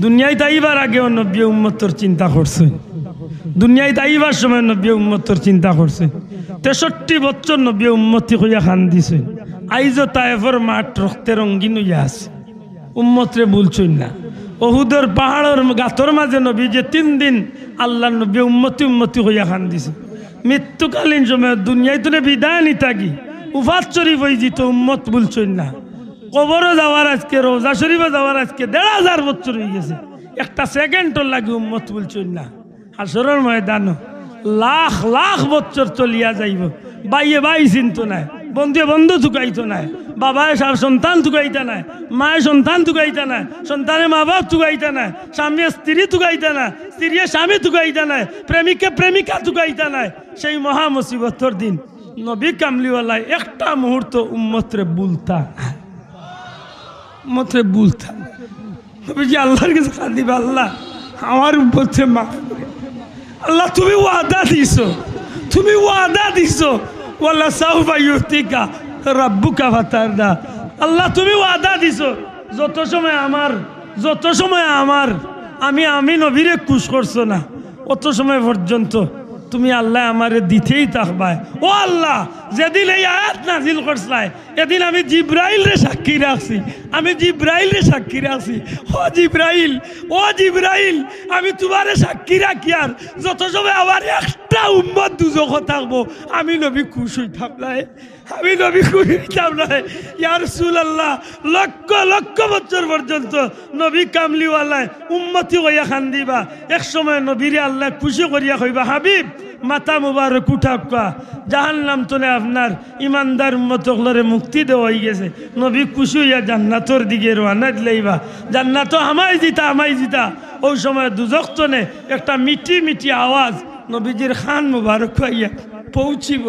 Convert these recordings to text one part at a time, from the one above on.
দুনিয়ায় তাইবার আগে নবী উম্মতর চিন্তা করছে, দুনিয়ায় তাইবার সময় নবী উম্মতর চিন্তা করছে। 63 বছর নবী উম্মতি হইয়া খান দিছে। আইজও তায়েফের মাঠ রক্তে রঙ্গিন হইয়া আছে, উম্মতরে বলছই না। ওহুদের পাহাড়ের গাতর মাঝে নবী যে 3 দিন আল্লাহ নবী উম্মতি হইয়া খান দিছে। মৃত্যুকালীন সময় দুনিয়ায় তো বিদায় নি থাকি উফাত শরীফ হয়ে যেত, উম্মত বলছই না। কবরে যাওয়ার আজকে, রোজা শরীফে যাওয়ার আজকে 1500 বছর হয়ে গেছে, একটা সেকেন্ডর লাগে উম্মত বলছই না। হাসরের ময়দান লাখ লাখ বছর চলিয়া যাইব, বাইয়ে বাই চিন্ত নাই, বন্ধুয়ে বন্ধু চুকাইতো নাই, বাবায় সন্তান চুকাইতা নাই, মায়ের সন্তান চুকাইতা নাই, সন্তানে মা বাপ চুকাইতা নাই, স্বামী স্ত্রী চুকাইতা নাই, স্ত্রী স্বামী চুকাইতা নাই, প্রেমিকে প্রেমিকা চুকাইতা নাই। সেই মহা মুসিবতর দিন নবী কামলিওয়ালায় একটা মুহূর্ত উম্মতরে বুলতা, উম্মতরে বুলতা। নবীজি আল্লাহর কাছে কাঁদিবা, আল্লাহ আমার উম্মতরে মাফ করে। আল্লাহ তুমি ওয়াদা দিছো, তুমি ওয়াদা দিছো, ওয়াল্লা সাউফা ইউতিকা রাব্বুকা ফাতারদা। আল্লাহ তুমি ওয়াদা দিছো, যত সময় আমার আমি নবীরে খুশ করছো না, অত সময় পর্যন্ত তুমি আল্লাহ আমারে দিতেই থাকবাই। ও আল্লাহ, যেদিন এই আয়াত নাজিল করছলাই এদিন আমি জিব্রাইল রে সাক্ষী রাখছি, আমি জিব্রাইল রে সাক্ষী রাখছি। ও জিব্রাইল আমি তোমারে সাক্ষী রাখি, আর যত সময় আমার একটা উম্মত দুজখ থাকবো আমি নবী খুশ হইতাম নাই, আমি নবী খুশ হইতাম নাই। ইয়া রাসূলুল্লাহ, লক্ষ লক্ষ বছর পর্যন্ত নবী কামলিওয়ালায় উম্মতি হইয়া খান দিবা। এক সময় নবীরে আল্লাহ খুশি করিয়া কইবা, হাবিব মাথা মুবারক উঠাকা, জাহান্নাম তোলে আপনার ইমানদার উম্মতগুলোরে মুক্তি দেওয়া হয়ে গেছে। নবী খুশি হইয়া জান্নাতর দিকে রওনা দিলাইবা, জান্নাত আমাই জিতা। ওই সময় দুজখ তনে একটা মিটি মিটি আওয়াজ নবীজির খান মুবারক হইয়া পৌঁছিব।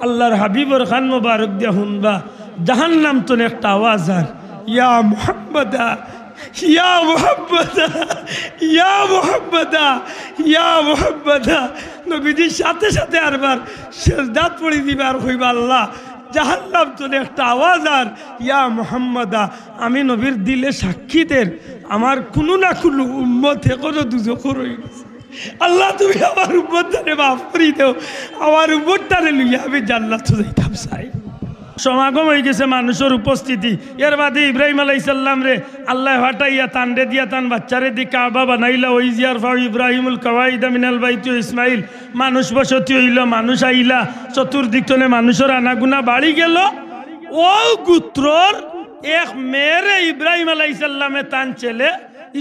আল্লাহর হাবিবর খান মুবারক দিয়া শুনবা, জাহান্নাম তনে একটা আওয়াজ, আর ইয়া মুহাম্মাদা ইয়া মুহাম্মাদা ইয়া মুহাম্মাদা ইয়া মুহাম্মাদা। নবীজির সাথে সাথে আরবার সেজদাত পড়ি দিবা আর কইবা, আল্লাহ জাহান্নাম তনে একটা আওয়াজ, আর ইয়া মুহাম্মাদা। আমি নবীর দিলে সাক্ষীদের আমার কোনো না কোনো উম্মত এখনো দুজখর হয়ে গেছে। আল্লাহ তুমি আমার উম্মতটারে মাফ করি দেও, আমার উম্মতটারে লইয়া আমি জান্নাতে যাইতাম চাই। সমাগম হয়ে গেছে মানুষের উপস্থিতি। এর বাদে ইব্রাহিম আলাইহিস সালাম রে আল্লাহ হটাইয়া তান্ডে দিয়া তান বাচ্চারে দি কাবা বানাইলা। ওই জিয়ার ফাও ইব্রাহিমুল কাওয়াইদা মিনাল বাইতি ইসমাইল, মানুষ বসতি হইল, মানুষ আইলা, চতুর্দিক তলে মানুষের আনাগুনা বাড়ি গেল। ও গোত্রর এক মেয়েরে ইব্রাহিম আলাইহিস সালামে তান ছেলে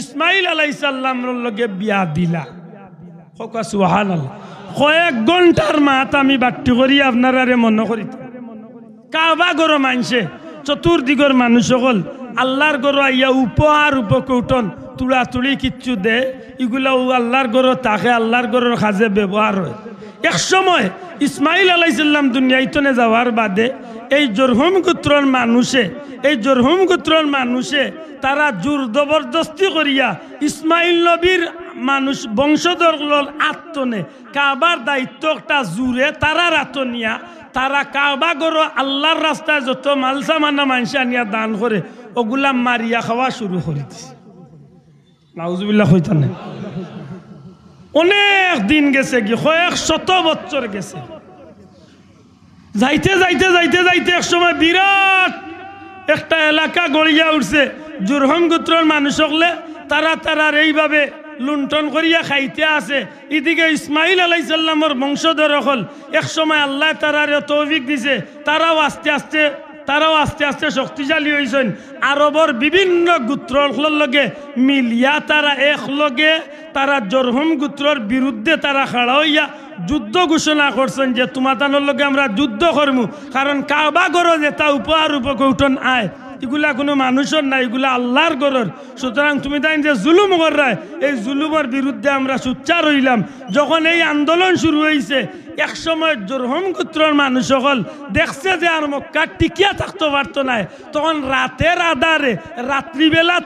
ইসমাইল আলাইহিস সালামের লগে বিয়া দিলা। সুবহানাল্লাহ। কয়েক ঘন্টার মাত আমি বাট্টি করি আপনারা মনে করি, কাবা গরো মানছে চতুর্দিগর মানুষ সকল আল্লাহর গরো আইয়া উপহার উপকৌটন তুলা তুলি কিচ্ছু দে, এগুলা আল্লাহর গরো তাকে আল্লাহর গরোর কাজে ব্যবহার হয়। এক সময় ইসমাইল আলাইহিস সালাম দুনিয়াইতনে যাওয়ার বাদে এই জরহুম গোত্রের মানুষে তারা জোর জবরদস্তি করিয়া ইসমাইল নবীর মানুষ বংশধর আত্মনে কাবার দায়িত্ব একটা জুড়ে তারা রাতনিয়া, তারা কাবা গরো আল্লাহর রাস্তায় যত মালসামানা মানুষ আনিয়া দান করে ওগুলা মারিয়া খাওয়া শুরু করে দিছে। নাউজুবিল্লাহ হইতা না। অনেক দিন গেছে, কি কয়েক শত বছর গেছে। যাইতে যাইতে যাইতে যাইতে এক সময় বিরাট একটা এলাকা গড়িয়া উঠছে। জুরহম গোত্রের মানুষ হলে তারা এইভাবে লুণ্ঠন করিয়া খাইতে আছে। এদিকে ইসমাইল আলাইহিস সালামের বংশধর হল এক সময় আল্লাহ তারারে তৌফিক দিছে, তারাও আস্তে আস্তে শক্তিশালী হয়েছেন। আরবর বিভিন্ন গোত্রর লগে মিলিয়া তারা একলগে তারা জরহুম গোত্রর বিরুদ্ধে তারা খাড়া হইয়া যুদ্ধ ঘোষণা করছেন যে তোমাদের লগে আমরা যুদ্ধ করবো, কারণ কাবা গরো যেটা উপহার উপকৌটন আয় এগুলা কোনো মানুষের না, এগুলা আল্লাহর গরর। সুতরাং তুমি তাই যে জুলুম করায় এই জুলুমের বিরুদ্ধে আমরা সোচ্চার হইলাম। যখন এই আন্দোলন শুরু হয়েছে এক সময় জুরহুম গোত্রের মানুষ সকল দেখছে যে আর মক্কা টিকিয়া থাকতে পারতো না, তখন রাতের আধারে রাত্রিবেলা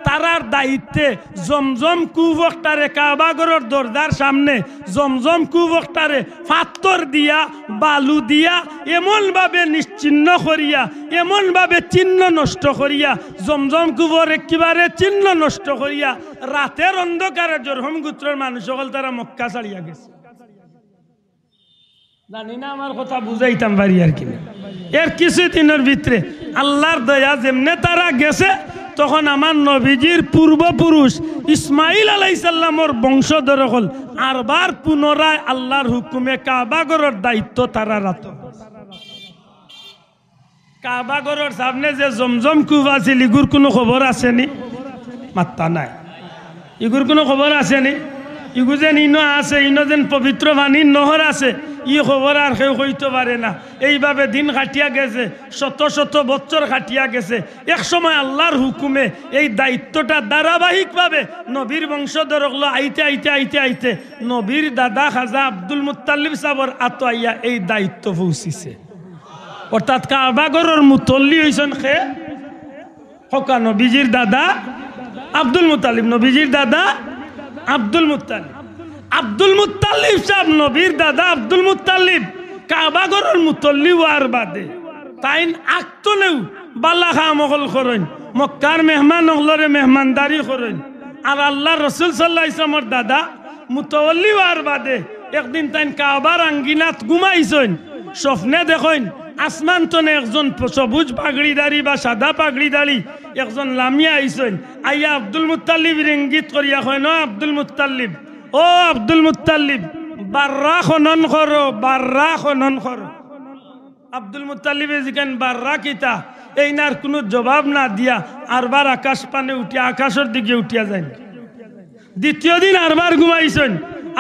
তারার দায়িত্বে জমজম কুবকটারে কাবাগরের দরজার সামনে জমজম কুবকটারে পাথর দিয়া বালু দিয়া এমনভাবে নিশ্চিহ্ন করিয়া এমনভাবে চিহ্ন নষ্ট করিয়া জমজম কুবর একেবারে চিহ্ন নষ্ট করিয়া রাতের অন্ধকারে জুরহুম গোত্রের মানুষ সকল তারা মক্কা ছাড়িয়া গেছে। জানি না আমার কথা বুঝাইতাম পারি আর কি। এর কিছুদিনের ভিতরে আল্লাহর দয়া যেমনে তারা গেছে, তখন আমার নবীজির পূর্বপুরুষ ইসমাইল আলাইহিস সালামের বংশধর হল আরবার পুনরায় আল্লাহর হুকুমে কাবাগরের দায়িত্ব তারা রাত। কাবাগরের সামনে যে জমজম কূপ আছে, ইগুর কোনো খবর আসেনি? মাত্তা নাই। ইগুর কোনো খবর আসেনি? ইগু যেন ইনো আছে, ইনো যেন পবিত্র পানির নহর আছে, ই খবর আর কেউ হইতে পারে না। এইভাবে দিন কাটিয়া গেছে, শত শত বছর কাটিয়া গেছে। এক সময় আল্লাহর হুকুমে এই দায়িত্বটা ধারাবাহিকভাবে নবীর বংশধর হলো আইতে আইতে আইতে আইতে নবীর দাদা খাজা আব্দুল মুত্তালিব সাহর আতো আইয়া এই দায়িত্ব পৌঁছিছে। অর্থাৎ কাবাগরের মুতল্লি হইছেন খে হকা নবীজির দাদা আব্দুল মুত্তালিব, নবীজির দাদা আব্দুল মুত্তালিব। আব্দুল মুত্তালিব সাহেব নবীর দাদা আব্দুল মুত্তালিব কাবাগরের মুতল্লি হওয়ার বাদে তাইন আক্তনেও বালা খামকল করেন, মক্কার মেহমান হলরে মেহমানদারি করেন। আর আল্লাহ রসুল সাল্লাল্লাহু আলাইহি ওয়াসাল্লামের দাদা মুতওয়াল্লি হওয়ার বাদে একদিন তাইন কাবার আঙ্গিনাত ঘুমাইছেন, স্বপ্নে দেখেন আসমান তনে একজন সবুজ পাগড়িদারি বা সাদা পাগড়িদারি একজন লামিয়া আইছেন। আইয়া আব্দুল মুত্তালিব ইঙ্গিত করিয়া কয়, না আব্দুল মুত্তালিব, ও আব্দুল মুত্তালিব, বাররা খনন করো, বাররা খনন করো। আব্দুল মুত্তালিবে জিজ্ঞান বাররা কিতা? এই নার কোনো জবাব না দিয়া আরবার আকাশ পানে উঠিয়া আকাশের দিকে উঠিয়া যায়। দ্বিতীয় দিন আরবার ঘুমাইছেন।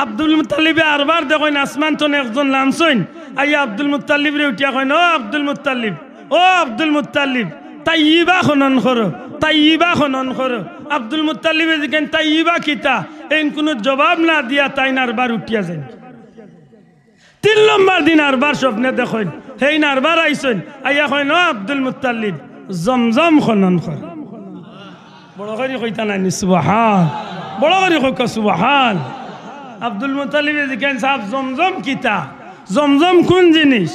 আব্দুল মুত্তালিবে আরবার দেখেন আসমান তনে একজন নামছেন। আইয়া আব্দুল মুত্তালিবরে উঠিয়া কয়, ও আব্দুল মুত্তালিব, ও আব্দুল মুত্তালিব, তাইয়্যিবা খনন করো, তাইয়্যিবা খনন করো। আব্দুল মুত্তালিবে জিজ্ঞান তাইয়্যিবা কিতা? এই কোনো জবাব না দিয়া তাই আরবার উঠিয়া যায়। 3 নম্বর দিন আরবার স্বপ্নে দেখেন সেই আরবার আইছেন। আইয়া কয়, ন আব্দুল মুত্তালিব, জমজম খনন কর। বড় করে কইতা নাই সুবহান, বড় করে কইকা সুবহান। আব্দুল মুত্তালিবে জিজ্ঞান সাহেব জমজম কিতা? জমজম কোন জিনিস?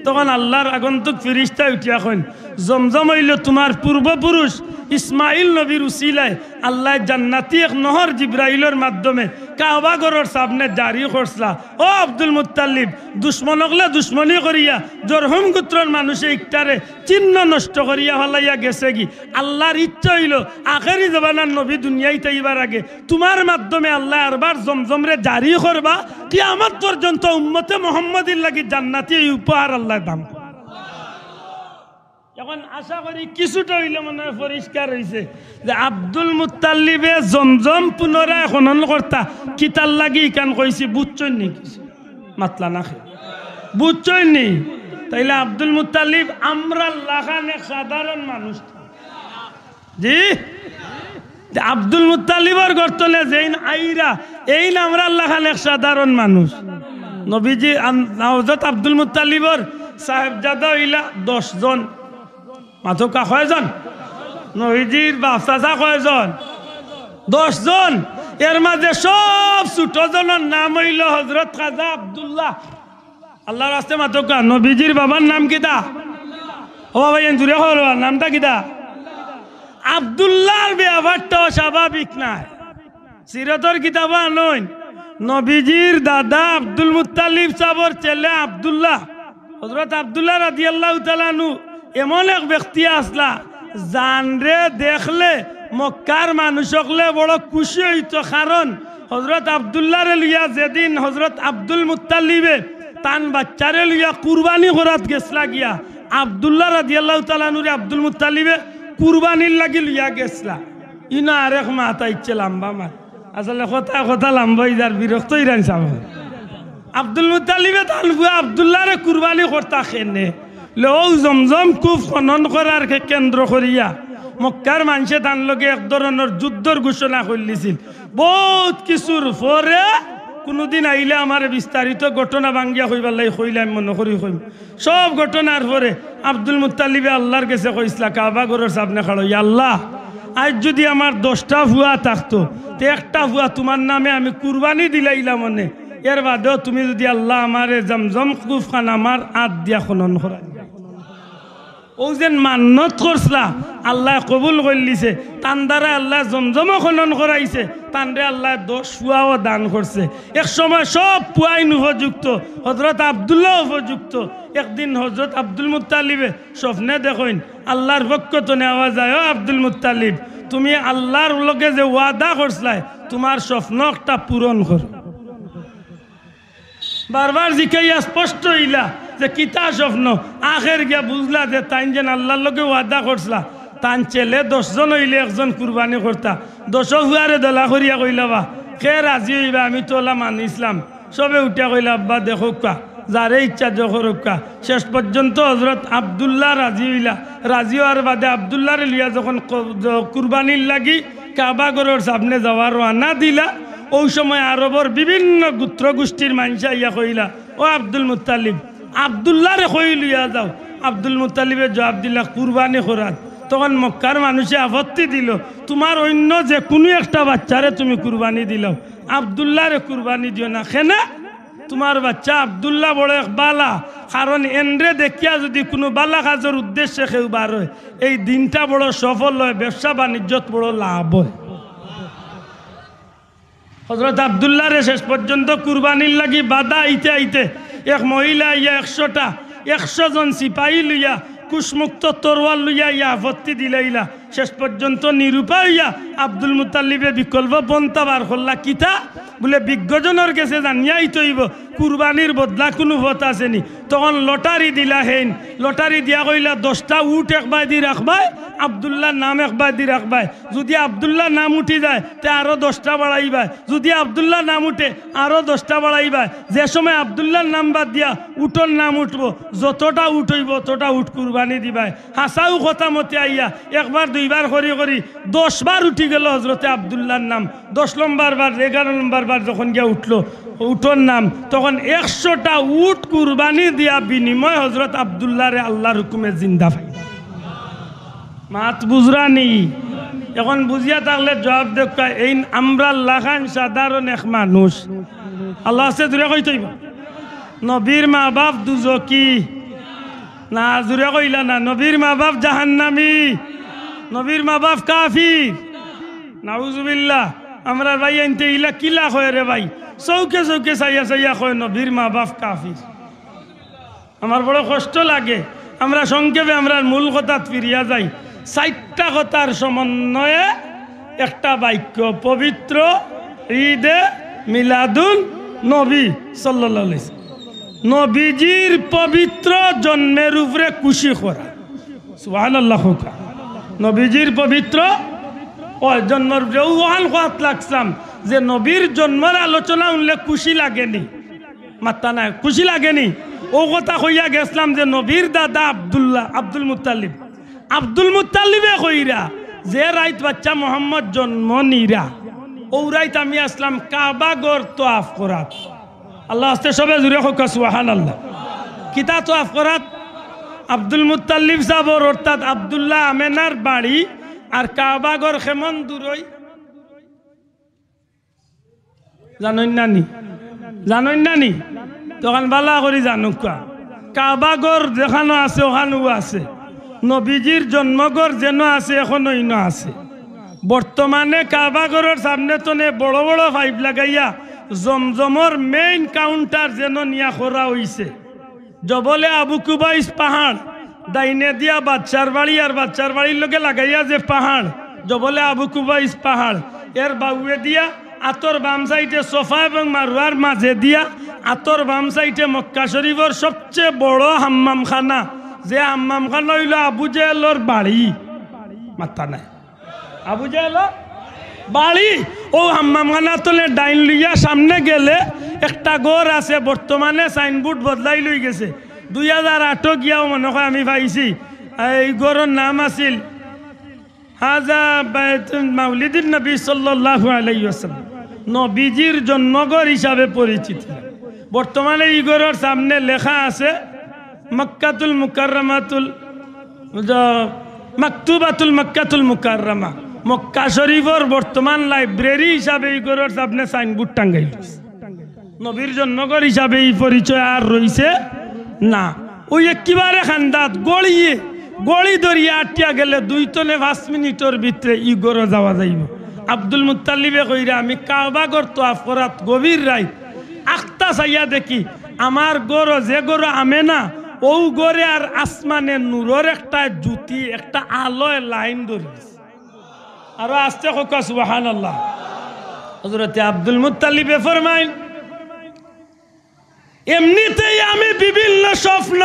তখন আল্লাহর আগন্তুক ফিরিস্তা উঠিয়া কইন, জমজম হইল তোমার পূর্বপুরুষ ইসমাইল নবীর উসিলায় আল্লাহ জান্নাতি এক নহর জিব্রাইলের মাধ্যমে কাবাগরের সামনে জারি করছলা। ও আব্দুল মুত্তালিব, দুশ্মন হলে দুশ্মনী করিয়া জুরহুম গোত্রের মানুষে ইকটারে চিহ্ন নষ্ট করিয়া ফেলাইয়া গেছে কি। আল্লাহর ইচ্ছা হইল আখেরি জবানার নবী দুনিয়াইতে এইবার আগে তোমার মাধ্যমে আল্লাহ আরবার জমজমরে জারি করবা, কিয়ামত পর্যন্ত উম্মতে মুহাম্মাদির লাগি জান্নাতি এই উপহার আল্লাহ দাম। এখন আশা করি কিছুটা হইলে মনে হয় পরিষ্কার হয়েছে যে আব্দুল মুত্তালিবে জমজম পুনরায় খনন কর্তা কিতার লাগি কান কইছি বুঝছই নি? মাতলা না খে বুঝছই নি? তাইলে আব্দুল মুত্তালিব আমরা লাখান এক সাধারণ মানুষ। জি, আব্দুল মুত্তালিবর গর্তনে যেইন আইরা এই আমরা লাখান এক সাধারণ মানুষ। নবীজি হযরত আব্দুল মুত্তালিবর সাহেবজাদা হইলা 10 জন। মাথকা কয়জন? নবীজির বাপ চাচা কয়জন? 10 জন। এর মাঝে সব ছোট জনের নাম হইল হযরত খাজা আব্দুল্লাহ। আল্লাহর রাস্তে মাথকা নবীজির বাবার নাম কিতা? ও বাবা এন জুড়ে হল নামটা কিতা? আব্দুল্লাহর ব্যবহারটা স্বাভাবিক নাই। সিরাতের কিতাব আনইন নবীজির দাদা আব্দুল মুত্তালিব সাহর ছেলে আব্দুল্লাহ, হযরত আব্দুল্লাহ রাদিয়াল্লাহু তাআলা আনহু এমন এক ব্যক্তি আসলা জানরে দেখলে মক্কার মানুষ সকলে বড় খুশি হইত। কারণ হযরত আব্দুল্লাহরে লইয়া যেদিন হযরত আব্দুল মুত্তালিবে তান বাচ্চারে লইয়া কুরবানি করাত গেছলা গিয়া, আব্দুল্লাহ রাদিয়াল্লাহু তাআলা আনহুরে আব্দুল মুত্তালিবে কুরবানির লাগি লইয়া গেছলা। ইনা আরেক মাথা ইচ্ছে লম্বা মাত, আসলে কথা কথা লম্বা যার বিরক্ত ইরান সাহেব। আব্দুল মুত্তালিবে তান আব্দুল্লাহরে কুরবানি করতা খেনে লো জমজম কূপ খনন করার কেন্দ্র করিয়া মক্কার মানুষে তার লগে এক ধরনের যুদ্ধর ঘোষণা করলিছিল। বহুত কিছুর পরে কোনোদিন আইলে আমার বিস্তারিত ঘটনা ভাঙ্গিয়া কইবার লাই কইলাম মনে করি কইম সব ঘটনার পরে আব্দুল মুত্তালিবে আল্লাহর কাছে কইসলা কাবা ঘরের সামনে খাড়ো আল্লাহ আজ যদি আমার 10টা ভুয়া থাকতো তো একটা ভুয়া তোমার নামে আমি কুরবানি দিলাইলাম মনে এর বাদেও তুমি যদি আল্লাহ আমারে জমজম কুফ খান আমার আত দিয়া খনন করা ও যেন মান্নত করছলা আল্লাহ কবুল করলিছে তান দ্বারা আল্লাহ জমজম খনন করাইছে তানরে আল্লাহ 10 পুয়াও দান করছে এক সময় সব পুয়াইন উপযুক্ত হযরত আব্দুল্লাহ উপযুক্ত একদিন হযরত আব্দুল মুত্তালিবে স্বপ্নে দেখেন আল্লাহর পক্ষ থেকে নেওয়া যায় ও আব্দুল মুত্তালিব তুমি আল্লাহর লগে যে ওয়াদা করছলাই তোমার স্বপ্ন একটা পূরণ করো বারবার জিকাইয়া স্পষ্ট হইলা যে কিতা স্বপ্ন আখের গিয়া বুঝলা যে তাইন যেন আল্লাহর লগে ওয়াদা করছলা তান ছেলে 10 জন হইলে একজন কুরবানি করতা 10 হুয়ারে দলা করিয়া কইলা বা কে রাজি হইবা আমি তো ওলা মানিসলাম সবে উঠিয়া কইলা আব্বা দেখো কা যারে ইচ্ছা যখরকা শেষ পর্যন্ত হযরত আব্দুল্লাহ রাজি হইলা রাজি হওয়ার বাদে আব্দুল্লাহরে লিয়া যখন কুরবানির লাগি কাবা ঘরের সামনে যাওয়ার রানা দিলা ওই সময় আরবর বিভিন্ন গোত্র গোষ্ঠীর মানুষ ইয়া কইলা ও আব্দুল মুত্তালিব আব্দুল্লাহরে কই লিয়া যাও আব্দুল মুত্তালিবে জবাব দিলা কুরবানি করাত তখন মক্কার মানুষে আপত্তি দিল তোমার অন্য যে কোনো একটা বাচ্চারে তুমি কুরবানি দিলাও আব্দুল্লাহরে কুরবানি দিও না কেনা তোমার বাচ্চা আব্দুল্লাহ বড় এক বালা কারণ এনরে দেখিয়া যদি কোনো বালা কাজের উদ্দেশ্যে কেউ বার হয় এই দিনটা বড় সফল হয় ব্যবসা বাণিজ্যত বড় লাভ হয় হযরত আব্দুল্লাহরে শেষ পর্যন্ত কুরবানির লাগি বাধা আইতে আইতে এক মহিলা ইয়া 100 জন সিপাহী লইয়া কুশমুক্ত তরোয়াল লইয়া ইয়া আপত্তি দিলাইলা শেষ পর্যন্ত নিরুপায় হইয়া আব্দুল মুত্তালিবে বিকল্প পন্থা বার করলা কিতা বলে বিজ্ঞজনের কাছে জানিয়াই তৈব কুরবানির বদলা কোনো ভোট আসেনি তখন লটারি দিলা হেন লটারি দিয়া কইলা 10টা উট একবার দি রাখবাই আব্দুল্লাহ নাম একবার দি রাখবাই যদি আব্দুল্লাহ নাম উঠি যায় তে আরো 10টা বাড়াইবাই যদি আব্দুল্লাহ নাম উঠে আরো 10টা বাড়াইবাই যে সময় আব্দুল্লাহর নাম বাদ দিয়া উটর নাম উঠবো যতটা উঠ হইব ততটা উঠ কুরবানি দিবাই হাসাও কথা মতে আইয়া একবার দুইবার করি করি 10 বার উঠি গেল হযরতে আব্দুল্লাহর নাম 10 নম্বর বার 11 নম্বর বার যখন গিয়া উঠলো উঠোর নাম তখন 100টা উট কুরবানি দিয়া বিনিময় হযরত আব্দুল্লাহরে আল্লাহর হুকুমে জিন্দা পাই মাত বুঝরানি এখন বুঝিয়া থাকলে জবাব দেখা এই আমরা লাখান সাধারণ এক মানুষ আল্লাহ আছে দূরে কইতইব নবীর মা বাপ দুজকি না জুড়ে কইলা না নবীর মা বাপ জাহান্নামী নবীর মা বাপ কাফির নাউজুবিল্লাহ আমরা ভাই আনতে ইলা কিলা কয় রে ভাই চৌকে চৌকে চাইয়া চাইয়া কয় নবীর মা বাপ কাফির আমার বড় কষ্ট লাগে আমরা সংক্ষেপে আমরা মূল কথাত ফিরিয়া যাই 4টা কথার সমন্বয়ে একটা বাক্য পবিত্র ঈদে মিলাদুন নবী সাল্লাল্লাহু আলাইহি নবীজির পবিত্র জন্মের উপরে খুশি করা সুবহানাল্লাহ নবীজির পবিত্র ও জন্মের উপরে ওয়ান কথা লাগছাম যে নবীর জন্মের আলোচনা উল্লেখ খুশি লাগেনি মাত্তা নাই খুশি লাগেনি ও কথা কইয়া গেছিলাম যে নবীর দাদা আব্দুল মুত্তালিবে কইরা যে রাইত বাচ্চা মোহাম্মদ জন্ম নিরা ও রাইত আমি আসলাম কাবা ঘর তোয়াফ করাত আল্লাহ আস্তে সবে জুড়ে হোক সুবহানাল্লাহ কিতা তোয়াফ করাত আব্দুল মুত্তালিব সাবর অর্থাৎ আব্দুল্লাহ আমেনার বাড়ি আর কাবা ঘর কেমন দূরই জানেন নানি তখন বালা করি জানুক কাবা ঘর যেখানে আছে ওখানেও আছে নবীজির জন্মঘর যেন আছে এখনো ইনো আছে বর্তমানে কাবা ঘরের সামনে তো বড় বড় পাইপ লাগাইয়া জমজমর মেইন কাউন্টার যেন নিয়া করা হইছে জবলে আবু কুবাইস পাহাড় দাইনে দিয়া বাচ্চার বাড়ি আর বাচ্চার বাড়ির লোকে লাগাইয়া যে পাহাড় জবলে আবু কুবাইস পাহাড় এর বাউয়ে দিয়া আতর বাম সাইডে সোফা এবং মারুয়ার মাঝে দিয়া আতর বাম সাইডে মক্কা শরীফের সবচেয়ে বড় হাম্মাম খানা যে হাম্মাম খানা হইল আবু জেহেলের বাড়ি মাথা নাই আবু জেহেলের বাড়ি ও হাম্মাম খানা তলে ডাইন লইয়া সামনে গেলে একটা ঘর আছে বর্তমানে সাইনবোর্ড বদলাই লই গেছে 2008 গিয়াও মনে হয় আমি পাইছি এই ঘরের নাম আছিল হাজা মাউলিদুন নবী সাল্লাল্লাহু আলাইহি ওয়াসাল্লাম নবীজির জন্মঘর হিসাবে পরিচিত। বর্তমানে এই ঘরের সামনে লেখা আছে মক্কাতুল মুকাররমাতুল মাকতুবাতুল মক্কাতুল মুকাররমা, মক্কা শরীফের বর্তমান লাইব্রেরি হিসাবে এই ঘরের সামনে সাইনবোর্ড টাঙ্গাইল। নবীর জন্মঘর হিসাবে এই পরিচয় আর রইছে না। ওই একেবারে খান্দাত গড়ি দরিয়া আটিয়া গেলে 2 থেকে 5 মিনিটের ভিতরে ই ঘরে যাওয়া যাইব। আব্দুল মুত্তালিবে কইরা আমি কাবা ঘর তোয়াফ করাত গভীর রাত আখতা চাইয়া দেখি আমার গড় যে গড় আমে না ও গড়ে আর আসমানে নূরের একটা জ্যোতি একটা আলোয় লাইন ধরেছে। আর আস্তে কোকা সুবহানাল্লাহ। হযরতে আব্দুল মুত্তালিবে ফরমাইন এমনিতেই আমি বিভিন্ন স্বপ্ন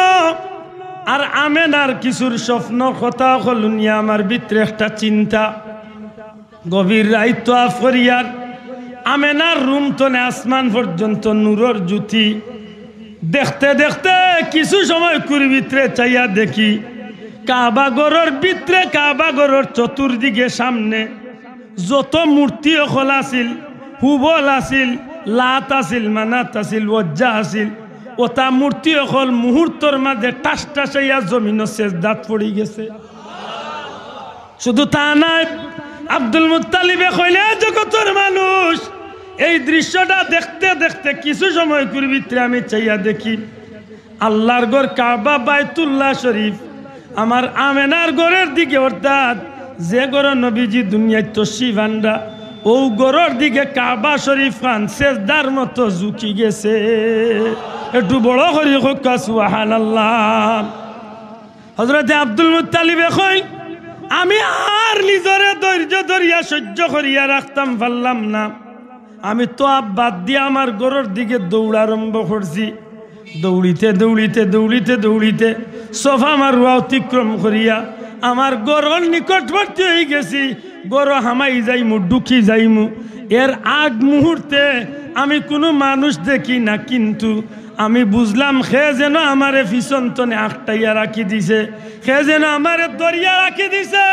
আর আমেনার কিছুর স্বপ্ন কথা হলুনিয়া আমার ভিতরে একটা চিন্তা। গভীর রাত তোয়াফ করিয়ার আমেনার রুম তনে আসমান পর্যন্ত নূরের জ্যোতি দেখতে দেখতে কিছু সময় কুড়ি ভিতরে চাইয়া দেখি কাবা ঘরের ভিতরে কাবা ঘরের চতুর্দিকে সামনে যত মূর্তি অকল আছিল, হুবল আছিল, লাত আছিল, মানাত আছিল, ওজ্জা আছিল, ওটা মূর্তি অকল মুহূর্তর মাঝে টাস টাসাইয়া জমিন সেজদাত পড়ি গেছে। শুধু তা নাই, আব্দুল মুত্তালিবে কইলে জগতের মানুষ এই দৃশ্যটা দেখতে দেখতে কিছু সময় কুড়ি ভিতরে আমি চাইয়া দেখি আল্লাহর ঘর কাবা বাইতুল্লাহ শরীফ আমার আমেনার ঘরের দিকে, অর্থাৎ যে ঘর নবীজি দুনিয়ায় তশরিফ আনরা ও ঘরের দিকে কাবা শরীফ খান সেজদার মতো ঝুঁকি গেছে। একটু বড় করি হোকা সুবহানাল্লাহ। হযরতে আব্দুল মুত্তালিবে কই আমি আর নিজরে ধৈর্য ধরিয়া সহ্য করিয়া রাখতাম পারলাম না। আমি তো বাদ দিয়ে আমার ঘরের দিকে দৌড় আরম্ভ করছি। দৌড়িতে দৌড়িতে দৌড়িতে দৌড়িতে সোফা মারুয়া অতিক্রম করিয়া আমার ঘরের নিকটবর্তী হয়ে গেছি। গরো হামাই যাইমু, ঢুকি যাইমু। এর আগ মুহূর্তে আমি কোনো মানুষ দেখি না, কিন্তু আমি বুঝলাম সে যেন আমারে পিছন তনে আটটাইয়া রাখি দিছে, সে যেন আমারে দরিয়া রাখি দিছে।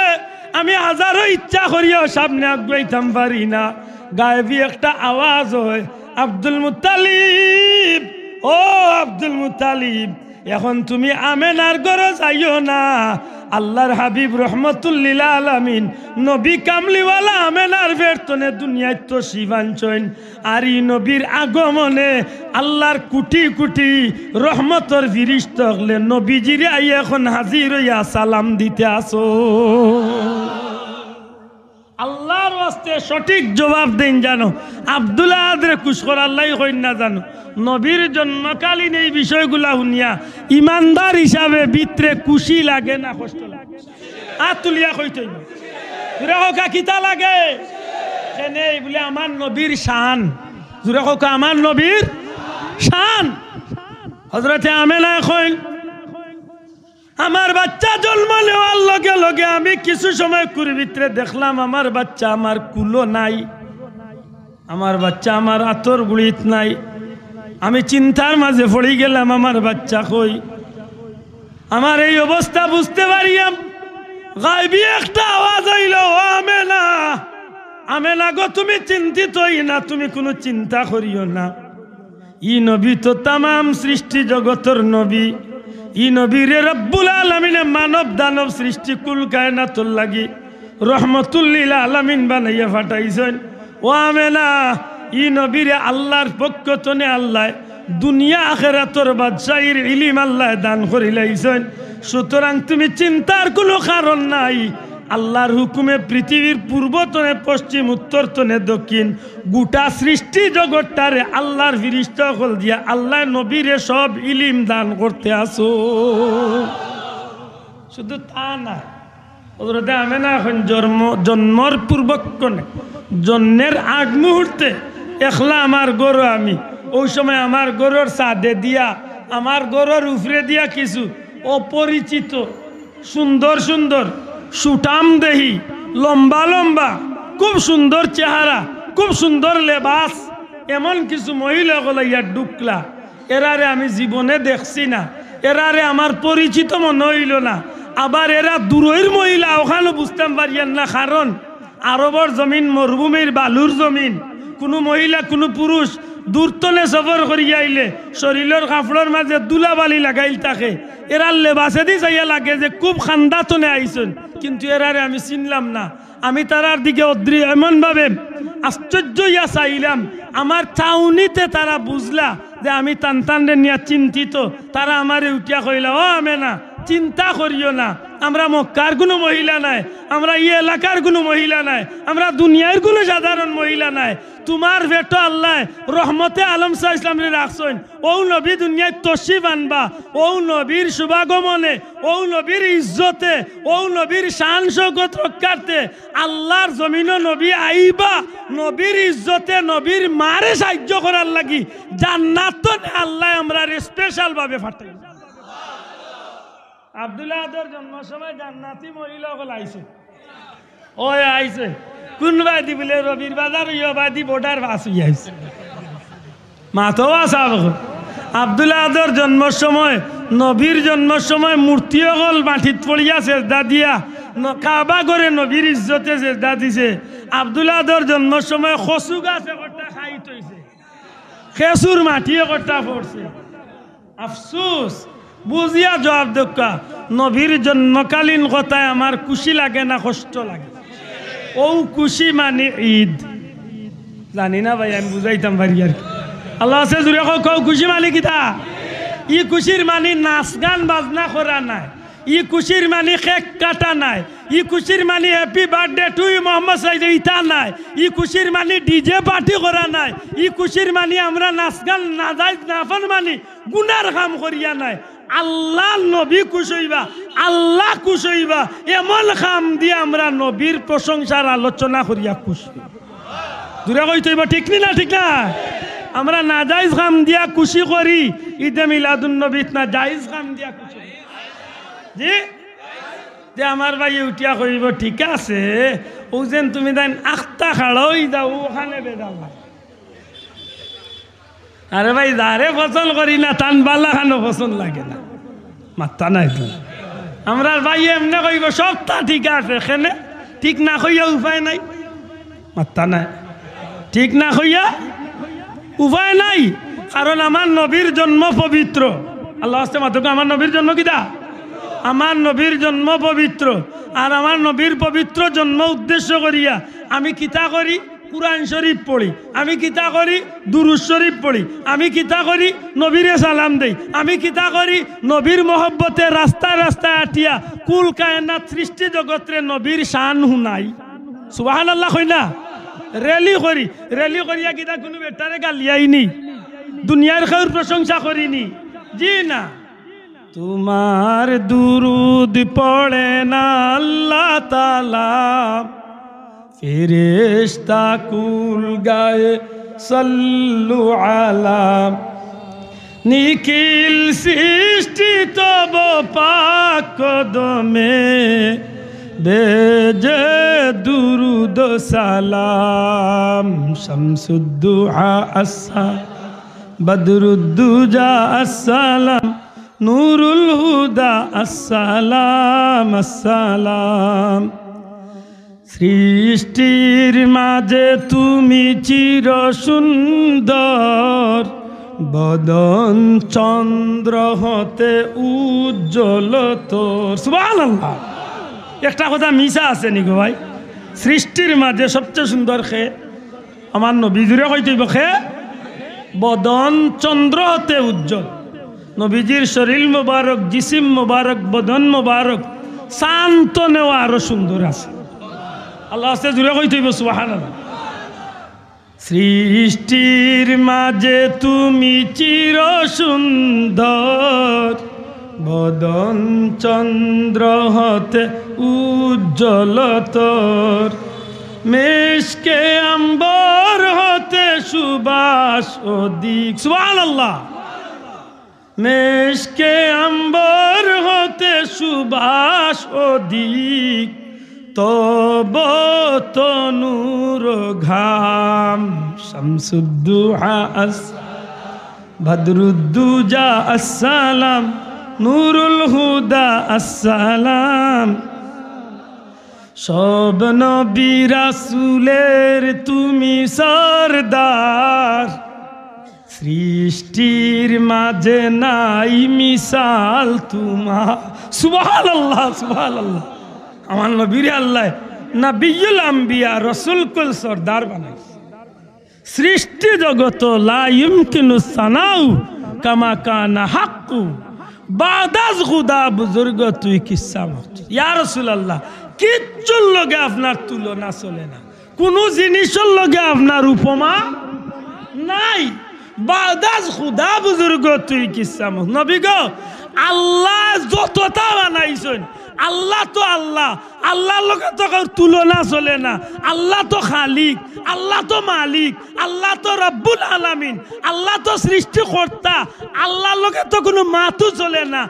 আমি হাজারো ইচ্ছা করিয়াও সামনে আগাইতাম পারি না। গায়েবী একটা আওয়াজ হয়, আব্দুল মুত্তালিব, ও আব্দুল মুত্তালিব, এখন তুমি আমেনার ঘরে যাইও না। আল্লাহর হাবিব রহমতুল্লিল আলামিন নবী কামলিওয়ালা আমেনার বেরতনে দুনিয়ায় তো শিবাঞ্চন। আর এই নবীর আগমনে আল্লাহর কোটি কোটি রহমতর ফিরিস্ত হলে নবীজিরে আই এখন হাজির হইয়া সালাম দিতে আসো। আল্লাহর ওয়াস্তে সঠিক জবাব দেন জানো। আব্দুল্লাহ আদরে কুশকর আল্লাহ কইন না জানো। নবীর জন্মকালীন এই বিষয়গুলা শুনিয়া ইমানদার হিসাবে ভিতরে খুশি লাগে না কষ্ট লাগে? তুলিয়া কইতে জুড়ে হোকা কিতা লাগে কেনে বলে আমার নবীর শান। জুড়ে হোকা আমার নবীর শান। হযরতে আমেনা কইন আমার বাচ্চা জন্ম নেওয়ার লগে লগে আমি কিছু সময় কুড়ি ভিতরে দেখলাম আমার বাচ্চা আমার কুলো নাই, আমার বাচ্চা আমার আতর গুড়িত নাই। আমি চিন্তার মাঝে পড়ে গেলাম আমার বাচ্চা কই। আমার এই অবস্থা বুঝতে পারিয়াম গায়বী একটা আওয়াজ হইল, ও আমেনা, আমেনা গো তুমি চিন্তিত হই না, তুমি কোনো চিন্তা করিও না। ই নবী তো তামাম সৃষ্টি জগতের নবী। ই নবীরে রব্বুল আলামিনে মানব দানব সৃষ্টি কুল কায়নাতুল লাগি রহমতুল্লিল আলামিন বানাইয়া ফাটাইছেন। ও আমেনা, ই নবীরে আল্লাহর পক্ষ তনে আল্লাহ দুনিয়া আখিরাতের বাদশাহীর ইলম আল্লাহ দান করিলাইছেন। সুতরাং তুমি চিন্তার কোনো কারণ নাই। আল্লাহর হুকুমে পৃথিবীর পূর্বতনে পশ্চিম উত্তর তনে দক্ষিণ গোটা সৃষ্টি জগৎটারে আল্লাহর ফিরিস্তা হল দিয়া আল্লাহ নবীরে সব ইলিম দান করতে আসো। শুধু তা না, হযরতে আমেনা এখন জন্মর পূর্বক্ষণে জন্মের আগ মুহূর্তে একলা আমার গরু আমি ওই সময় আমার গরুর সাদে দিয়া আমার গরুর উপরে দিয়া কিছু অপরিচিত সুন্দর সুন্দর সুটাম দেহি লম্বা লম্বা খুব সুন্দর চেহারা খুব সুন্দর লেবাস এমন কিছু মহিলা গলাইয়া ঢুকলা। এরারে আমি জীবনে দেখছি না, এরারে আমার পরিচিত মনে হইল না। আবার এরা দূরের মহিলা, ওখানে বুঝতাম পারিয়ান না, কারণ আরবর জমিন মরুভূমির বালুর জমিন, কোনো মহিলা কোনো পুরুষ দূরতনে সফর করিয়া আইলে শরীরের কাপড়ের মাঝে দুলাবালি লাগাইল থাকে এরা লেবাসে দি যাইয়া লাগে যে খুব খান্দাতনে আইসন, কিন্তু এরারে আমি চিনলাম না। আমি তারার দিকে এমনভাবে আশ্চর্য ইয়া চাইলাম, আমার চাউনিতে তারা বুঝলা যে আমি টানটানরে নিয়ে চিন্তিত। তারা আমারে উঠিয়া কইলা, ও আমেনা চিন্তা করিও না, আমরা মক্কার কোনো মহিলা নাই, আমরা এই এলাকার কোনো মহিলা নাই, আমরা দুনিয়ার কোনো সাধারণ মহিলা নাই। তোমার বেটো আল্লাহ রহমতে আলম সাহ ইসলামরে রাখছেন, ও নবী দুনিয়ায় তশরিফ আনবা, ও নবীর শুভাগমনে, ও নবীর ইজ্জতে, ও নবীর শান শৌকত রক্ষার্থে আল্লাহর জমিন নবী আইবা, নবীর ইজ্জতে নবীর মারে সাহায্য করার লাগি জান্নাত আল্লাহ আমরা স্পেশাল ভাবে ফাটাই। আব্দুল্লাহ আদর জন্মের সময় জান্নাতি মহিলা সকল আইছে, ওই আইছে কোন বাদি বলে রবির বাজার ইয়ে বাদি বোর্ডার বাস হয়ে আইছে মাথো আসা। আব্দুল্লাহ আদর জন্মের সময় নবীর জন্মের সময় মূর্তি সকল মাটিত পড়িয়া চেষ্টা দিয়া কাবা করে নবীর ইজ্জতে চেষ্টা দিছে। আব্দুল্লাহ আদর জন্মের সময় কচু গাছ একটা খাই থইছে, খেসুর মাটি একটা পড়ছে। আফসোস বুঝিয়া জবাব দক্কা, নবীর জন্মকালীন কথায় আমার খুশি লাগে না কষ্ট লাগে? ও খুশি মানে ঈদ, জানি না ভাই, আমি বুঝাইতাম পারি আর কি। আল্লাহ আছে জুড়ে কও খুশি মানে কিতা? ই খুশির মানে নাচ গান বাজনা করা নাই, ই খুশির মানে কেক কাটা নাই, ই খুশির মানে happy birthday to you Mohammad Saeed ইতা নাই, ই খুশির মানে ডিজে পার্টি করা নাই, ই খুশির মানে আমরা নাচ গান না যাই নাফান মানে গুনার কাম করিয়া নাই। আল্লাহ নবী খুশ হইবা, আল্লাহ খুশ হইবা, এমন কাম দিয়ে আমরা নবীর প্রশংসার আলোচনা করিয়া খুশ দূরে কইতে হইবা, ঠিক না? ঠিক না? আমরা না জায়েজ কাম দিয়া খুশি করি, ঈদে মিলাদুন নবীত না জায়েজ কাম দিয়া খুশি জি যে আমার ভাই উঠিয়া কইব, ঠিক আছে ও যেন তুমি দেন আখতা খাড়াই যাও ওখানে বেদাল। আরে ভাই যারে পছন্দ করি না তান বালা খানো পছন্দ লাগে না, মাত্তা নাই তো। আমরা ভাই এমনি কইব সবটা ঠিক আছে, এখানে ঠিক না কইয়া উপায় নাই, মাত্তা নাই। ঠিক না কইয়া উপায় নাই, কারণ আমার নবীর জন্ম পবিত্র। আল্লাহ আসতে মাত্র আমার নবীর জন্ম কিতা? আমার নবীর জন্ম পবিত্র। আর আমার নবীর পবিত্র জন্ম উদ্দেশ্য করিয়া আমি কিতা করি? কুরআন শরীফ পড়ি, আমি কিতা করি? দুরূদ শরীফ পড়ি, আমি কিতা করি? নবীরে সালাম দেই, আমি কিতা করি? নবীর মহব্বতে রাস্তায় রাস্তায় আটিয়া কুল কায়নাত সৃষ্টি জগৎরে নবীর শান হুনাই। সুবহানাল্লাহ কই না? রেলি করি, রেলি করিয়া কিতা কোনো বেটারে গালিয়াইনি, দুনিয়ার খেউর প্রশংসা করিনি, জি না। তোমার দুরুদ পড়ে না আল্লাহ তাআলা, ফেরেশতা কুল গায়ে সাল্লু আলা, নিখিল সৃষ্টি তব পাক কদমে বেজে দুরুদ সালাম। শামসুদ্দুহা আসসালাম, বদরুদ্দুজা আসসালাম, নূরুল হুদা আসসালাম আসসালাম। সৃষ্টির মাঝে তুমি চির সুন্দর, বদন চন্দ্র হতে উজ্জ্বল তোর। সুবহানাল্লাহ। একটা কথা মিশা আছে নি গো ভাই? সৃষ্টির মাঝে সবচেয়ে সুন্দর খে আমার নবী জুড়ে কইতে খে বদন চন্দ্র হতে উজ্জ্বল। নবীজির শরীর মোবারক, জিসিম মোবারক, বদন মোবারক শান্ত নেওয়া আরো সুন্দর আছে। আল্লাহ আস্তে জুড়ে কইতে সুবহানাল্লাহ। সৃষ্টির মাঝে তুমি চির সুন্দর, বদন চন্দ্র হতে উজ্জ্বল তোর, মেশকে আম্বর হতে সুবাস অধিক। সুবহানাল্লাহ। মেশকে আম্বর হতে সুবাস অধিক, তব তনুর ঘাম। শামসুদ্দুহা বদরুদ্দুজা আসসালাম, নূরুল হুদা আসসালাম। সব নবী রাসূলের তুমি সরদার, সৃষ্টির মাঝে নাই মিসাল তোমার। সুবহানাল্লাহ সুবহানাল্লাহ। আমার নবীরে আল্লাহ নবিয়ুল আম্বিয়া রসুল কুল সরদার বানাইছে। সৃষ্টি জগত লা ইউমকিনু সানাউ কামা কানা হাক্কু, বাদাজ খুদা বুজুর্গ তুই কিসা মত। ইয়া রাসূলুল্লাহ, কিচ্ছুর লগে আপনার তুলনা চলে না, কোনো জিনিসের লগে আপনার উপমা নাই। বাদাজ খুদা বুজুর্গ তুই কিসা মত। নবী গো, আল্লাহ যতটা বানাইছেন, আল্লাহ তো আল্লাহ, আল্লাহর লগে তো তুলনা চলে না। আল্লাহ তো খালিক, আল্লাহ তো মালিক, আল্লাহ তো রব্বুল আলামিন, আল্লাহ তো সৃষ্টিকর্তা, আল্লাহর লগে তো কোনো মাতু চলে না।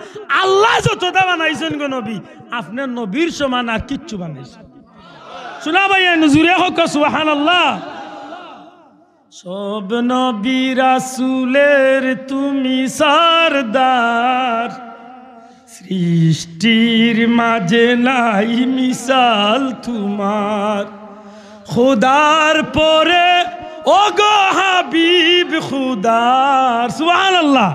আল্লাহ যতটা বানাইছেন গো নবী, আপনার নবীর সমান আর কিচ্ছু বানাইছেন। শোনা ভাই নজুরে হোক সুবহানাল্লাহ। সব নবী রাসূলের তুমি সরদার, সৃষ্টির মাঝে নাই মিসাল তোমার। খুদার পরে ওগো হাবিব খুদার। সুবহানাল্লাহ।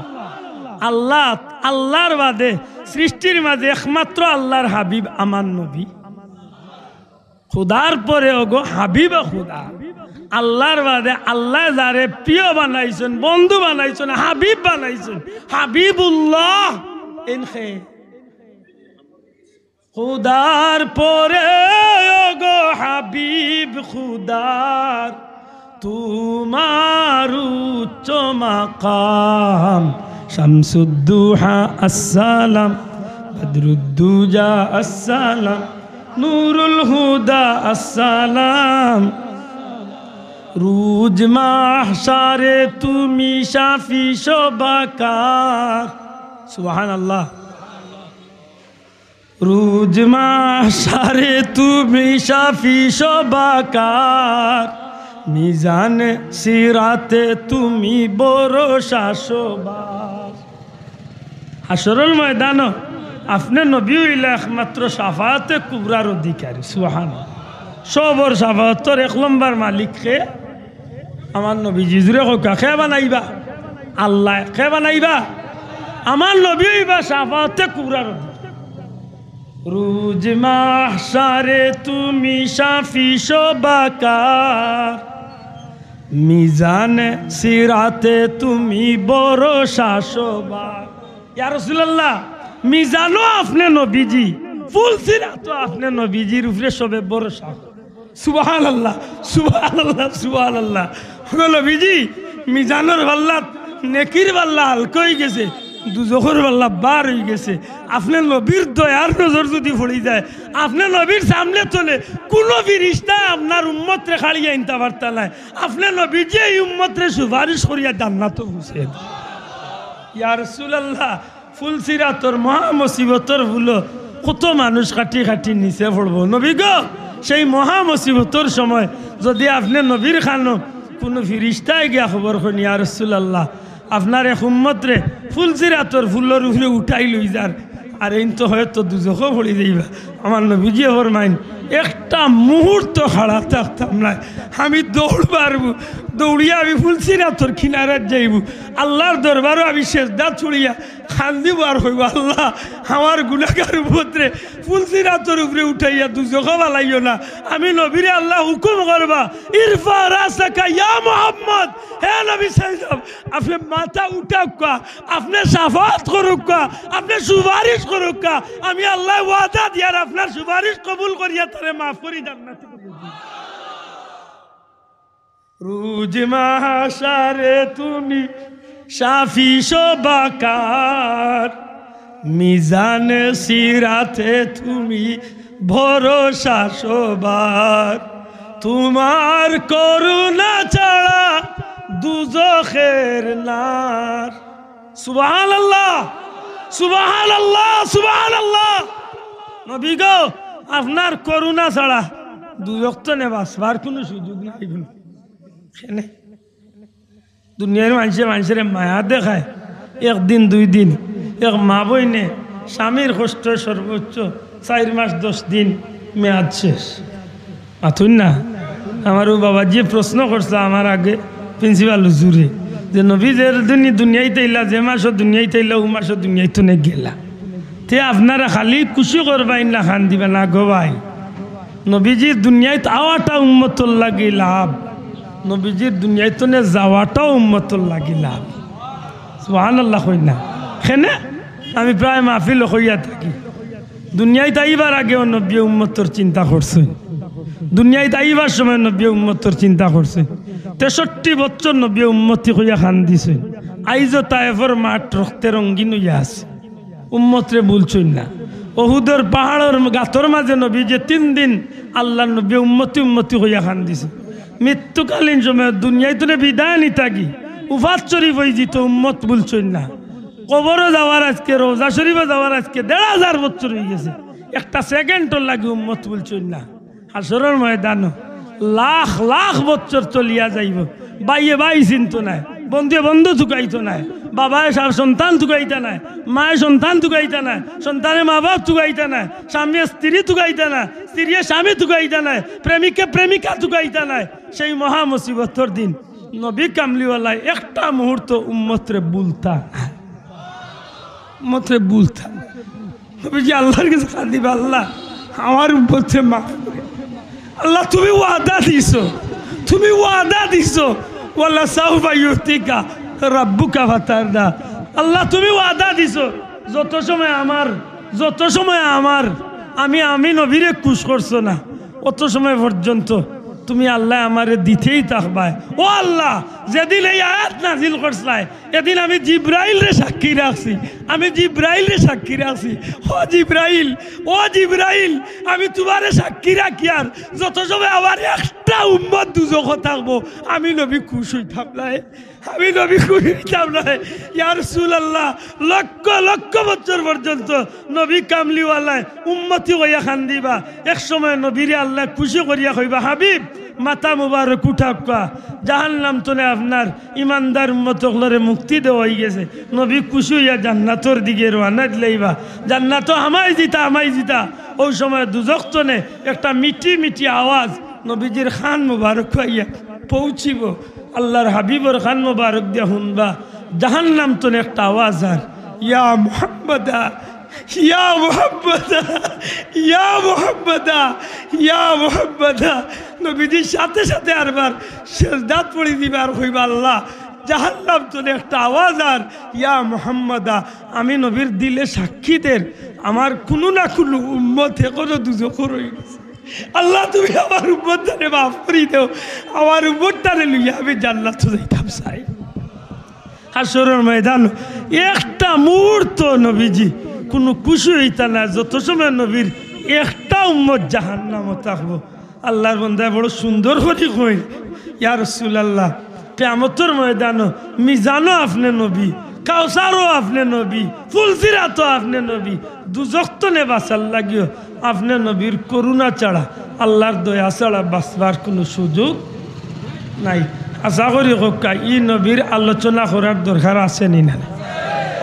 আল্লাহ, আল্লাহর বাদে সৃষ্টির মাঝে একমাত্র আল্লাহর হাবিব আমার নবী। খুদার পরে ওগো হাবিব খুদা। আল্লাহর বাদে আল্লাহ যারে প্রিয় বানাইছেন, বন্ধু বানাইছেন, হাবিব বানাইছেন, হাবিবুল্লাহ। ইনখে খুদার পরে ওগো হাবিব খুদার, তোমার উচ্চ মাকাম। শামসুদ্দুহা আসসালাম, বদরুদ্দুজা আসসালাম, নূরুল হুদা আসসালাম। রুজ মাহশারে তুমি শাফি শোভাকার। সুবহানাল্লাহ। রুজ মাহশারে তুমি শাফি শোভাকার, মিজানে সিরাতে তুমি ভরসা শোভার। হাশরুল ময়দান আপনি নবী হইলে একমাত্র শাফাতে কুবরার অধিকারী। সুবহানাল্লাহ। সবর শাফাতর এক নম্বর মালিককে আমার নবী জিজুরে কোকা খে বানাইবা, আল্লাহ খে বানাইবা, আমার নবী হইবা শাফাতে কুবরার অধিকারী। রুজ মাহশারে তুমি শাফি শোভাকার, মিজানে সিরাতে তুমি ভরসা শোভার। ইয়া রাসূলুল্লাহ, মিজানো আপনি নবীজি, ফুল সিরাতো আপনি নবীজির উপরে সবে ভরসা। সুবহানাল্লাহ সুবহানাল্লাহ সুবহানাল্লাহ। নবীজি মিজানোর পাল্লা নেকির পাল্লা হালকা হয়ে গেছে, দুজখের পাল্লা বার হয়ে গেছে। আপনার নবীর দয়ার নজর যদি পড়ে যায়, আপনার নবীর সামনে চলে কোনো ফিরিস্তায় আপনার উম্মতরে খাড়িয়ে আনতে পারতা নাই। আপনার নবীজি এই উম্মতরে সুপারিশ করিয়া জান্নাতে পৌঁছে। ইয়া রাসূলুল্লাহ, ফুল সিরাতর মহা মুসিবতর ফুলো কত মানুষ কাটি কাটি নিচে পড়বো। নবী গো, সেই মহা মুসিবতর সময় যদি আপনি নবীর খানো কোনো ফিরিস্তায় গিয়া খবর করেন, ইয়া রাসূলুল্লাহ আপনার এক উম্মতরে ফুল সিরাতর ফুলের উপরে উঠাই লই যার, আর এই তো হয়তো দুজখও পড়ি যাইবা। আমার নবীজি ফরমাইন, একটা মুহূর্ত খাড়া থাকতাম না, আমি দৌড় পারবো, দৌড়িয়া আমি ফুল সিরাতর কিনারাত যাইব, আল্লাহর দরবারও আমি সেজদা ছুড়িয়া খান্দিব আর হইব, আল্লাহ আমার গুনাহগার উপরে ফুল সিরাতর উপরে উঠাইয়া দুজখও বালাইও না। আমি নবীরে আল্লাহ হুকুম করবা, ইরফা রাসাকা ইয়া মুহাম্মদ, হে নবী সাল্লাল্লাহু, আপনি মাথা উঠাক, আপনি শাফাত করুক, আপনি সুপারিশ করুক, আমি আল্লাহ ওয়াদা দিয়ার আপনার সুপারিশ কবুল করিয়া তারে মাফ করি জান্নাতে। রুজ মাহশারে তুমি শাফি শোভাকার, মিজানে সিরাতে তুমি ভরসা শোভার। তোমার করুণা ছাড়া দুজখের নার। সুবহানাল্লাহ সুবহানাল্লাহ সুবহানাল্লাহ। নবী গো, আপনার করুণা ছাড়া দুজখ তো নেবাসবার কোনো সুযোগ নাই। দুনিয়ার মানুষের মায়া দেখায়, একদিন দুই দিন, এক মা বইনে স্বামীর কষ্ট সর্বোচ্চ 4 মাস 10 দিন মেয়াদ শেষ আতুন না আমার ও বাবা যে প্রশ্ন করছে আমার আগে প্রিন্সিপাল হুজুরে যে নবীদের দুনিয়াইতে ইলা যে মাসও দুনিয়াইতে ইলা ও মাসও দুনিয়াইতে নে গেলা তে আপনারা খালি খুশি করবাই না খান দিবা না গো ভাই নবীজির দুনিয়ায় আওয়াটা উম্মতর লাগি লাভ নবীজির দুনিয়ায় তো যাওয়াটাও উম্মতর লাগি লাভ সুবহানাল্লাহ কই না হেনে আমি প্রায় মাহফিল হইয়া থাকি দুনিয়ায় তাইবার আগেও নবী উম্মতর চিন্তা করছে দুনিয়ায় তাইবার সময় নবী উম্মতর চিন্তা করছে 63 বছর নবী উম্মতি হইয়া খান দিছে আইজও তায়েফের মাঠ রক্তে রঙ্গিন হইয়া আছে উম্মতরে বলছই না ওহুদের পাহাড়ের গাতর মাঝে নবী যে 3 দিন আল্লাহ নবী উম্মতি হইয়া খান দিছে মৃত্যুকালীন সময় দুনিয়ায় তো বিদায় নি থাকি উফাত শরীফ হয়ে যেত উম্মত বলছই না কবরও যাওয়ার আজকে রোজা শরীফে যাওয়ার আজকে 1500 বছর হয়ে গেছে একটা সেকেন্ডও লাগে উম্মত বলছই না হাসরের ময়দান লাখ লাখ বছর চলিয়া যাইব বাইয়ে বাই চিন্ত নাই বন্ধুয়ে বন্ধু চুকাইতো নাই বাবায় সন্তান চুকাইতা নাই মায়ের সন্তান চুকাইতা নাই সন্তানে মা বাপ চুকাইতা নাই স্বামী স্ত্রী চুকাইতা নাই স্ত্রী স্বামী চুকাইতা নাই প্রেমিকা প্রেমিকা চুকাইতা নাই সেই মহা মুসিবতর দিন নবী কামলিওয়ালা একটা মুহূর্ত উম্মতরে বুলতা উম্মতরে বুলতা নবীজি আল্লাহর কাছে কাঁদিবা আল্লাহ আমার উম্মতরে মাফ করে আল্লাহ তুমি ওয়াদা দিছো ওয়াল্লাহ সাউফা ইউতিকা রাব্বুকা ফাতারদা আল্লাহ তুমি ওয়াদা দিছো যত সময় আমার আমি নবীরে খুশ করছো না অত সময় পর্যন্ত তুমি আল্লাহ আমারে দিতেই থাকবাই ও আল্লাহ যেদিন এই আয়াত নাজিল করছলাই এদিন আমি জিব্রাইল রে সাক্ষী রাখছি ও জিব্রাইল আমি তোমারে সাক্ষী রাখি আর যত সময় আমার একটা উম্মত দুজখ থাকবো আমি নবী খুশ হইতাম নাই ইয়া রাসূলুল্লাহ লক্ষ লক্ষ বছর পর্যন্ত নবী কামলিওয়ালায় উম্মতি হইয়া খান দিবা এক সময় নবীরে আল্লাহ খুশি করিয়া কইবা হাবিব মাথা মুবারক উঠাকা জাহান্নাম তোনে আপনার ইমানদার উম্মতগুলোরে মুক্তি দেওয়া হয়ে গেছে নবী খুশি হইয়া জান্নাতর দিকে রওনা দিলাইবা জান্নাত আমায় জিতা ওই সময় দুজখ তোনে একটা মিটি আওয়াজ নবীজির খান মুবারক হইয়া পৌঁছিব আল্লাহর হাবিবর খান মুবারক দিয়া শুনবা জাহান্নাম তোনে একটা আওয়াজ আর ইয়া মুহাম্মাদা ইয়া মুহাম্মাদা ইয়া মুহাম্মাদা ইয়া মুহাম্মাদা নবীজির সাথে সাথে আরবার সেজদাত পড়ি দিবার হইবা আল্লাহ জাহান্নাম তোনে একটা আওয়াজ আর ইয়া মুহাম্মাদা আমি নবীর দিলে সাক্ষীদের আমার কোনো না কোনো উম্মত এখনো দুজখর হয়ে গেছে আল্লাহ তুমি আমার উম্মতটারে মাফ করি দেও আমার উম্মতটারে লইয়া আমি জান্নাতে যাইতাম চাই হাসরের ময়দান একটা মুহূর্ত নবীজি কোনো খুশি হইতা না যত সময় নবীর একটা উম্মত জাহান্নামে থাকবো আল্লাহর বান্দা বড় সুন্দর করে কই ইয়া রাসূলুল্লাহ কিয়ামতের ময়দান মিজানও আপনি নবী কাউসারও আপনি নবী ফুলসিরাতও আপনি নবী দুজখ তো নে বাঁচার লাগিও আপনি নবীর করুণা ছাড়া আল্লাহর দয়া ছাড়া বাঁচবার কোনো সুযোগ নাই আশা করি হোক ই নবীর আলোচনা করার দরকার আছে নি না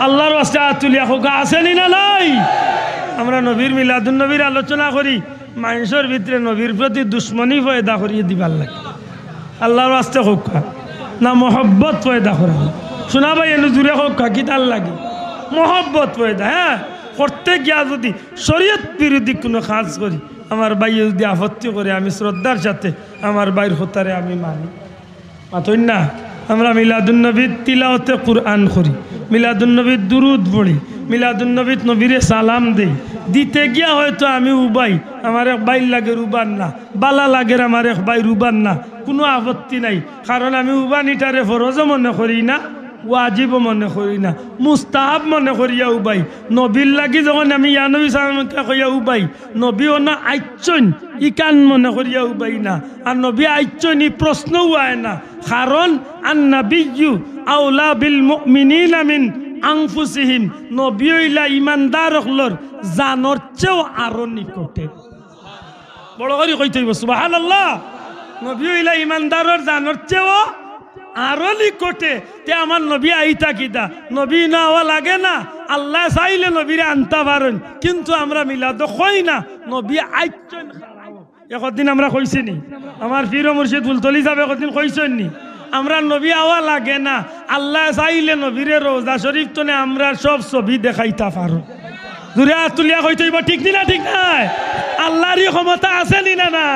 আল্লাহর ওয়াস্তে আতুলিয়া হোক আছে নি না নাই আমরা নবীর মিলাদুন নবীর আলোচনা করি মানুষের ভিতরে নবীর প্রতি দুশ্মনী পয়দা করিয়ে দিবার লাগে আল্লাহর ওয়াস্তে হোক না মহব্বত পয়দা করা শোনা ভাই এনে জুড়ে হোক কি তার লাগে মহব্বত পয়দা হ্যাঁ করতে গিয়া যদি শরীয়ত বিরোধী কোনো কাজ করি আমার ভাই যদি আপত্তি করে আমি শ্রদ্ধার সাথে আমার ভাইয়ের হতারে আমি মানি মাতই না আমরা মিলাদুন্নবীর তিলাওয়াতে কুরআন করি মিলাদুন্নবীর দুরুদ পড়ি মিলাদুন্নবীর নবীরে সালাম দেই দিতে গিয়া হয়তো আমি উবাই আমার এক ভাই লাগে রুবান না বালা লাগে আমার এক ভাই রুবান না কোনো আপত্তি নাই কারণ আমি উবানিটারে ফরজও মনে করি না ওয়াজিব মনে করি না মুস্তাহাব মনে করিয়া উবাই নবীর লাগি যখন আমি ইয়া নবী সালামকে কইয়া উবাই নবী না আইচন ইকান মনে করিয়া উবাই না আর নবী আইচন ই প্রশ্নও আয় না কারণ আন্নাবিয়্যু আউলা বিল মুমিনিনা মিন আনফুসিহিম নবী হইলা ইমানদার হলর জানর চেয়েও আরো নিকটে বড় করে কইতে হইব সুবহানাল্লাহ নবী হইলা ইমানদারর জানর চেয়েও আরো নিকটে তে আমার নবী আইতা কিতা নবী না হওয়া লাগে না আল্লাহ চাইলে নবীরে আনতে পারেন কিন্তু আমরা মিলাদ কই না নবী আইছেন একদিন আমরা কইছি নি আমার পীর মুর্শিদ ফুলতলি সাহেব একদিন কইছেন নি আমরা নবী আওয়া লাগে না আল্লাহ চাইলে নবীরে রোজা শরীফ তনে আমরা সব ছবি দেখাইতা পারো জুড়ে তুলিয়া কইতে ঠিক না ঠিক নাই আল্লাহরই ক্ষমতা আছে নি না না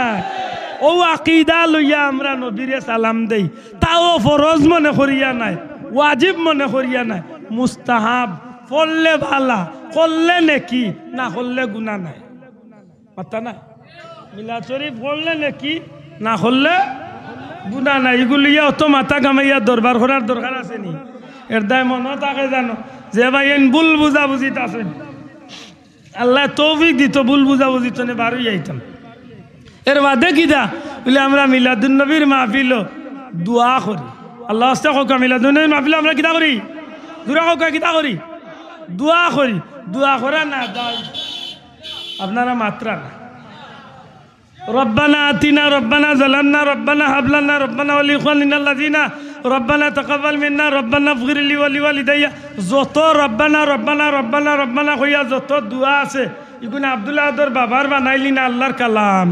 ও আকিদা লইয়া আমরা নবীরে সালাম দেই তাও ফরজ মনে করিয়া নাই ওয়াজিব মনে করিয়া নাই মুস্তাহাব পড়লে ভালা করলে নেকি না করলে গুনাহ নাই কথা না মিলাদ শরীফ পড়লে নেকি না করলে গুনাহ নাই এগুলিয়া অত মাথা কামাইয়া দরবার করার দরকার আছে নি এর দায় মনে থাকে জানো যে ভাই এন ভুল বুঝা বুঝিত আছেন আল্লাহ তৌফিক দিত ভুল বুঝা বুঝিত নে বারোই যাইতাম এর বাদে কিতা বলে আমরা মিলাদুন নবীর মাহফিল দোয়া করি আল্লাহ আস্তে হোক মিলাদুন নবীর মাহফিল আমরা কিতা করি দূরা হোক কিতা করি দোয়া করি দোয়া করা না আপনারা মাত্রা না রব্বানা আতিনা রব্বানা জালামনা রব্বানা হাবলানা রব্বানা ওয়ালিখানিনা আল্লাযিনা রব্বানা তাকাব্বাল মিন্না রব্বানা ইগফির লি ওয়া লিওয়ালিদাইয়া যত রব্বানা রব্বানা রব্বানা রব্বানা কইয়া যত দোয়া আছে ইগুনা আব্দুল্লাহ আদর বাবার বানাইলি না আল্লাহর কালাম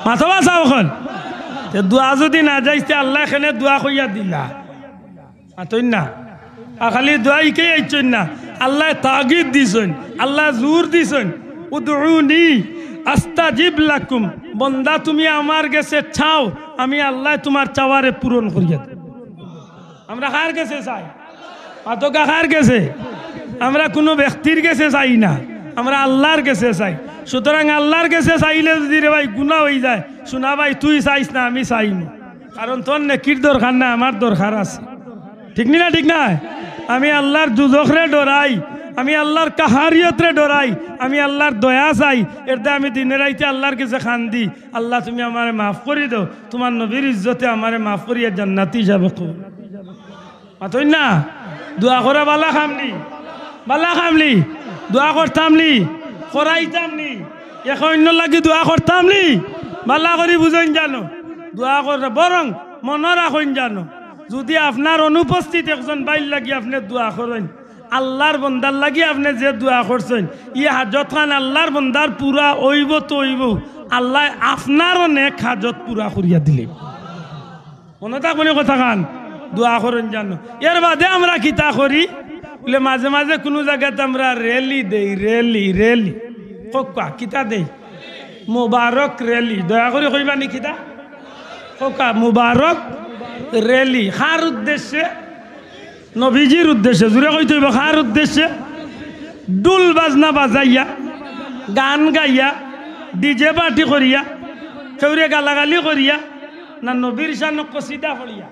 মাথা চাও এখন দোয়া যদি না যাইতে আল্লাহ এখানে দোয়া কইয়া দিলা মাতই না আর খালি দোয়া ইকে আইছেন না আল্লাহ তাগিদ দিছেন আল্লাহ জোর দিছেন উদউনি আস্তাজিব লাকুম বন্দা তুমি আমার কাছে চাও আমি আল্লাহ তোমার চাওয়ারে পূরণ করিয়া দেব আমরা কার কাছে চাই আতকা কার কাছে আমরা কোনো ব্যক্তির কাছে চাই না আমরা আল্লাহর কাছে চাই সুতরাং আল্লাহর কাছে চাইলে যদি রে ভাই গুনাহ হয়ে যায় শোনা ভাই তুই চাইস না আমি চাই না কারণ তোর নেকির দরকার না আমার দরকার আছে ঠিক না ঠিক না আমি আল্লাহর দুজখরে ডরাই আমি আল্লাহর কাহারিয়তরে ডরাই আমি আল্লাহর দয়া চাই এরতে আমি দিনে রাইতে আল্লাহর কাছে খান্দি আল্লাহ তুমি আমারে মাফ করে দাও তোমার নবীর ইজ্জতে আমারে মাফ করিয়া জান্নাতি হিসাবে কো মাতই না দোয়া করা বালা খামলি দোয়া করতামলি করাইতামনি এখন অন্য লাগি দোয়া করতামলি বালা করি বুঝেন জানো দোয়া করে বরং মনে রাখেন জানো যদি আপনার অনুপস্থিত একজন বাইর লাগি আপনি দোয়া করেন আল্লাহর বন্দার লাগি আপনি যে দোয়া করছেন ই হাজত খান আল্লাহর বন্দার পুরা ওইব তো ওইব আল্লাহ আপনার অনেক হাজত পুরা করিয়া দিলে মনে থাকবেন কথা খান দোয়া করেন জানো এর বাদে আমরা কিতা করি বলে মাঝে মাঝে কোনো জায়গাতে আমরা র্যালি দেই র্যালি কোকা কিতা দেই মুবারক র্যালি দয়া করে কইবা নি কিতা কোকা মুবারক র্যালি কার উদ্দেশ্যে নবীজির উদ্দেশ্যে জুড়ে কইতে হইব কার উদ্দেশ্যে ডুল বাজনা বাজাইয়া গান গাইয়া ডিজে পার্টি করিয়া কেউরে গালাগালি করিয়া না নবীর শান কসিদা করিয়া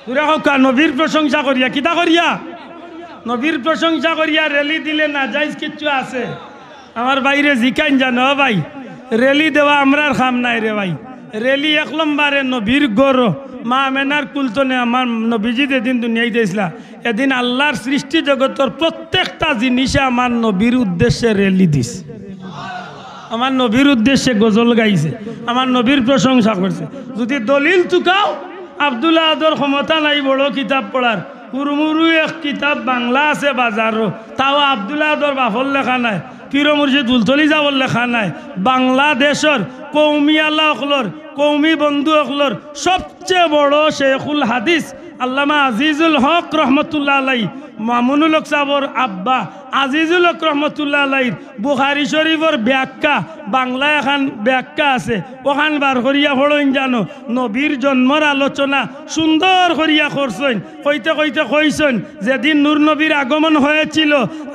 জুড়ে কোকা নবীর প্রশংসা করিয়া কিতা করিয়া নবীর প্রশংসা করিয়া র্যালি দিলে না যাইজ কিচ্ছু আছে আমার বাইরে জিকাইন জানো ভাই র্যালি দেওয়া আমরার খাম নাই রে ভাই র্যালি এক নম্বরে নবীর গৌর মা আমেনার কুলতনে আমার নবীজি যেদিন দুনিয়ায় দিয়েছিলা এদিন আল্লাহর সৃষ্টি জগতের প্রত্যেকটা জিনিসে আমার নবীর উদ্দেশ্যে র্যালি দিস আমার নবীর উদ্দেশ্যে গজল গাইছে আমার নবীর প্রশংসা করছে যদি দলিল চুকাও আব্দুল্লাহ আদর ক্ষমতা নাই বড় কিতাব পড়ার হুরমুরু এক কিতাব বাংলা আছে বাজারও তাও আব্দুল্লাহ আদর বাফর লেখা নাই পীর মুর্শিদ ফুলতলি যাবর লেখা নাই বাংলাদেশের কৌমি আল্লাহ অকলর কৌমি বন্ধু অকলর সবচেয়ে বড় শেখুল হাদিস আল্লামা আজিজুল হক রহমতুল্লাহ আলাই মামুনুল হক সাহর আব্বা আজিজুল হক রহমতুল্লাহ আলাইর বুখারী শরীফর ব্যাখ্যা বাংলা এখন ব্যাখ্যা আছে ওখান বার করিয়া পড়ইন জানো নবীর জন্মর আলোচনা সুন্দর করিয়া করছেন কইতে কইতে কইছেন যেদিন নূর নবীর আগমন হয়েছিল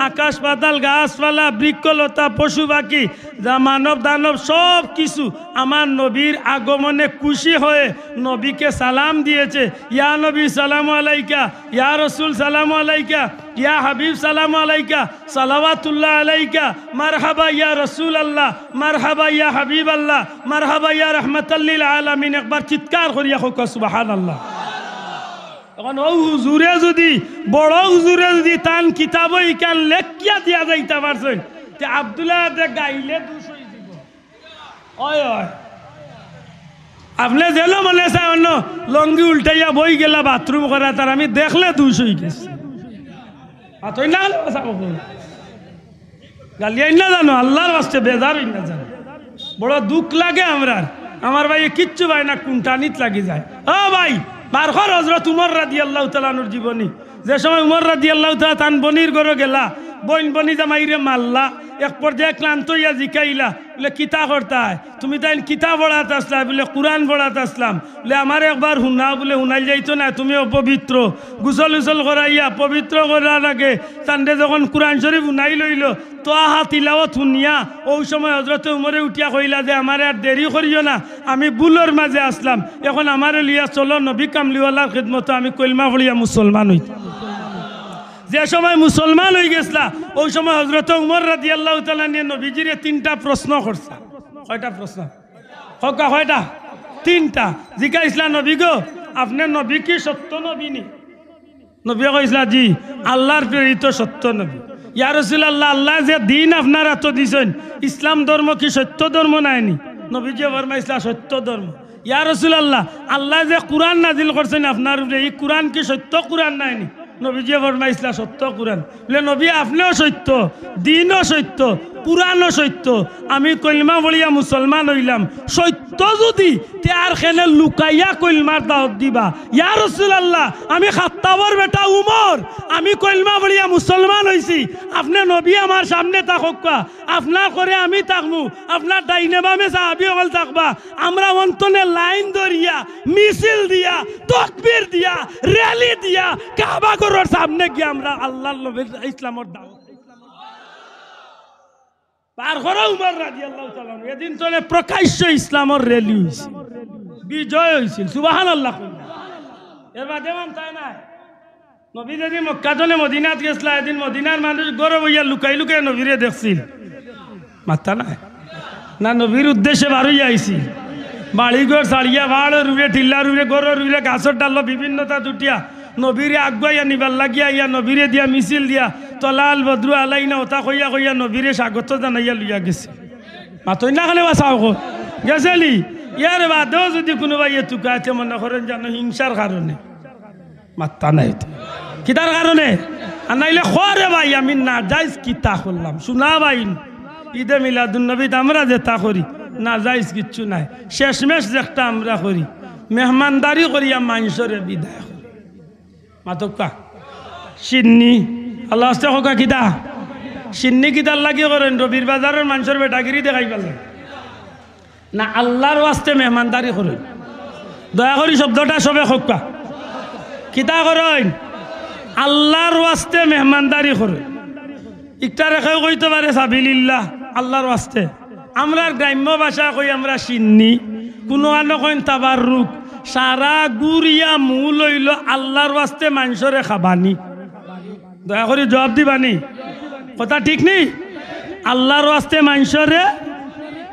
আকাশ পাতাল গাছপালা বৃক্ষলতা পশু পাখি যা মানব দানব সব কিছু আমার নবীর আগমনে খুশি হয়ে নবীকে সালাম দিয়েছে ইয়া নবী সালামু আলাইকা ইয়া রাসূল সালামু আলাইকা ইয়া হাবিব সালামু আলাইকা সালাওয়াতুল্লাহ আলাইকা মারহাবা ইয়া রাসূল আল্লাহ মারহাবা ইয়া হাবিব আল্লাহ মারহাবা ইয়া রাহমাতাল লিল আলামিন একবার চিৎকার করিয়া হোক সুবহানাল্লাহ এখন ও হুজুরে যদি বড় হুজুরে যদি তান কিতাব ইকান লেখিয়া দিয়া যাইতা পারছেন তে আব্দুল্লাহ দে গাইলে 200 দিব ওই ওই আপনি যেন মনে চায় অন্য লঙ্গি উল্টাইয়া বই গেলা বাথরুম করা তার আমি দেখলে 200 হয়ে গেছে আতই না গালিয়াই না জানো আল্লাহর বাস্তে বেজার হই না জানো বড় দুঃখ লাগে আমার ভাই কিচ্ছু ভাই না কুন্টানিত লাগি যায় ও ভাই বারখর হযরত উমর রাদিয়াল্লাহু তাআলা আনহুর জীবনী যে সময় উমর রাদিয়াল্লাহু তাআলা তান বনির ঘরে গেলা বনি জামাইরে মারলা এক পর্যায়ে ক্লান্ত হইয়া জিকাইলা বলে কিতা করতা তুমি তাই কিতা পড়াতে আসলা বলে কোরআন পড়াতে আসলাম বলে আমার একবার হুনা বলে হুনাই যাইতো না তুমি অপবিত্র গুসল উসল করাইয়া পবিত্র করার আগে তান্ডে যখন কোরআন শরীফ হুনাই লইল তো আহা তিলাওয়াত শুনিয়া ওই সময় হযরতে উমরে উঠিয়া কইলা যে আমার আর দেরি করিও না আমি বুলোর মাঝে আসলাম এখন আমার লিয়া চলো নবী কামলিওয়ালার খিদমতে আমি কলমা পড়িয়া মুসলমান হইতাম যে সময় মুসলমান হয়ে গেছলা ওই সময় হযরত উমর রাদিয়াল্লাহু তাআলা নিয়ে নবীজিরে 3টা প্রশ্ন করছে কয়টা প্রশ্ন কয়টা 3টা জিজ্ঞাসা নবী গো আপনি নবী কি সত্য নবী নি নবী কইলা জি আল্লাহর প্রেরিত সত্য নবী ইয়া রাসূলুল্লাহ আল্লাহ যে দিন আপনারা তো দিছেন ইসলাম ধর্ম কি সত্য ধর্ম নাইনি নবীজি ফরমাইলা সত্য ধর্ম ইয়া রাসূলুল্লাহ আল্লাহ যে কোরআন নাজিল করছেন আপনার এই কোরআন কি সত্য কোরআন নাইনি নবীজি ফরমাইলা সত্য কোরআন বলে নবী আপনিও সত্য দিনও সত্য পুরাণও সত্য আমি কলমা বলিয়া মুসলমান হইলাম সত্য যদি তে আর খেনে লুকাইয়া কলমার দাওয়াত দিবা ইয়া রাসূলুল্লাহ আমি খাত্তাবর বেটা উমর আমি কলমা বলিয়া মুসলমান হইছি আপনি নবী আমার সামনে থাকক আপনার করে আমি থাকমু আপনার ডাইনে বামে সাহাবী হল থাকবা আমরা অন্তনে লাইন ধরিয়া মিছিল দিয়া তাকবীর দিয়া র্যালি দিয়া কাবা ঘরের সামনে গিয়ে আমরা আল্লাহর নবীর ইসলামের দাওয়াত পার করে উমর রাদিয়াল্লাহু তাআলা এদিন চলে প্রকাশ্য ইসলামের র্যালি হইছে বিজয় হইছিল সুবহানাল্লাহ এর বাদে মান তাই না নবী যেদিন মক্কা থেকে মদিনাত গেছলা এদিন মদিনার মানুষ গরব হইয়া লুকাই লুকাই নবীরে দেখছিল মাথা নাই না নবীর উদ্দেশ্যে বার হইয়া আইছি বাড়িঘর ছাড়িয়া ভাড় রুড়ে টিল্লা রুড়ে গরু রুড়ে গাছর ডাল বিভিন্নতা দুটিয়া নবীরে আগুয়াইয়া নিবার লাগিয়া ইয়া নবীরে দিয়া মিছিল দিয়া তলাল বদ্রু আলাইনা ওটা কইয়া কইয়া নবীরে স্বাগত জানাইয়া লইয়া গেছে মাতই না খালে বাঁচাও গেছেলি ইয়ার বাদেও যদি কোনোবাই এ টুকাইতে মনে করেন জানো হিংসার কারণে মাত্তা নাই কিতার কারণে আর নাইলে খরে ভাই আমি না যাইজ কিতা করলাম শোনা ভাই ঈদে মিলাদুন্নবীতে আমরা যেটা করি না যাইজ কিচ্ছু নাই শেষমেশ যেটা আমরা করি মেহমানদারি করিয়া মানুষরে বিদায় করি মাতকা সিন্নি আল্লাহ আস্তে হোকা কিতা সিন্নি কিতার লাগি করেন রবির বাজারের মানুষের বেটাগিরি দেখাই পারলেন না আল্লাহর ওয়াস্তে মেহমানদারি করেন দয়া করি শব্দটা সবে হোকা কিতা করেন আল্লাহর ওয়াস্তে মেহমানদারি করেন একটা রেখেও কইতে পারে সাবিলিল্লাহ আল্লাহর ওয়াস্তে আমরা গ্রাম্য ভাষা কই আমরা সিন্নি কোনো আনো কইন তাবাররুক সারা গুড়িয়া মূল হইল আল্লাহর ওয়াস্তে মানুষরে খাবানি দয়া করে জবাব দিবানি কথা ঠিক নেই আল্লাহর ওয়াস্তে মানুষরে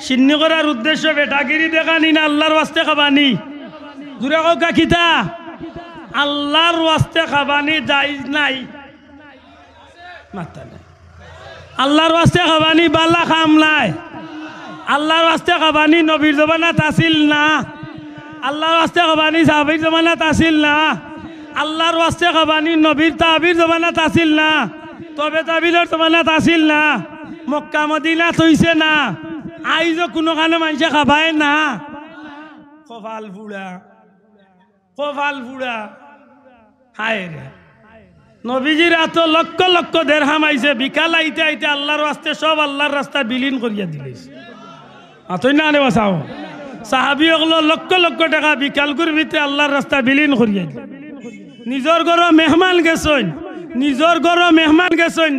সিন্নি করার উদ্দেশ্য বেটাগিরি দেখানি না আল্লাহর ওয়াস্তে খাবানি দূরে কা কিতা আল্লাহর ওয়াস্তে খাবানি জায়েজ নাই মাথা নাই আল্লাহর ওয়াস্তে খাবানি বালা খাম নাই আল্লাহর ওয়াস্তে খাবানি নবীর জমানাত আসিল না আল্লাহর ওয়াস্তে খাবানি সাহাবীর জমানাত আসিল না আল্লাহর ওয়াস্তে খাবানি নবীর তাবির জমানাত আসিল না তবে তাবিলের জমানাত আসিল না মক্কা মদিনাত হইছে না আইজও কোনো কানে মানুষে খাবায় না কপাল ফুড়া হায় রে নবীজির এত লক্ষ লক্ষ দেড়হাম আইছে বিকাল আইতে আইতে আল্লাহর ওয়াস্তে সব আল্লাহর রাস্তা বিলীন করিয়া দিলেছে আতই না আনে বাসাও সাহাবি ওগুলো লক্ষ লক্ষ টাকা বিকাল করবিতে আল্লাহর রাস্তা বিলীন করিয়া দিল নিজের ঘর মেহমান গেছেন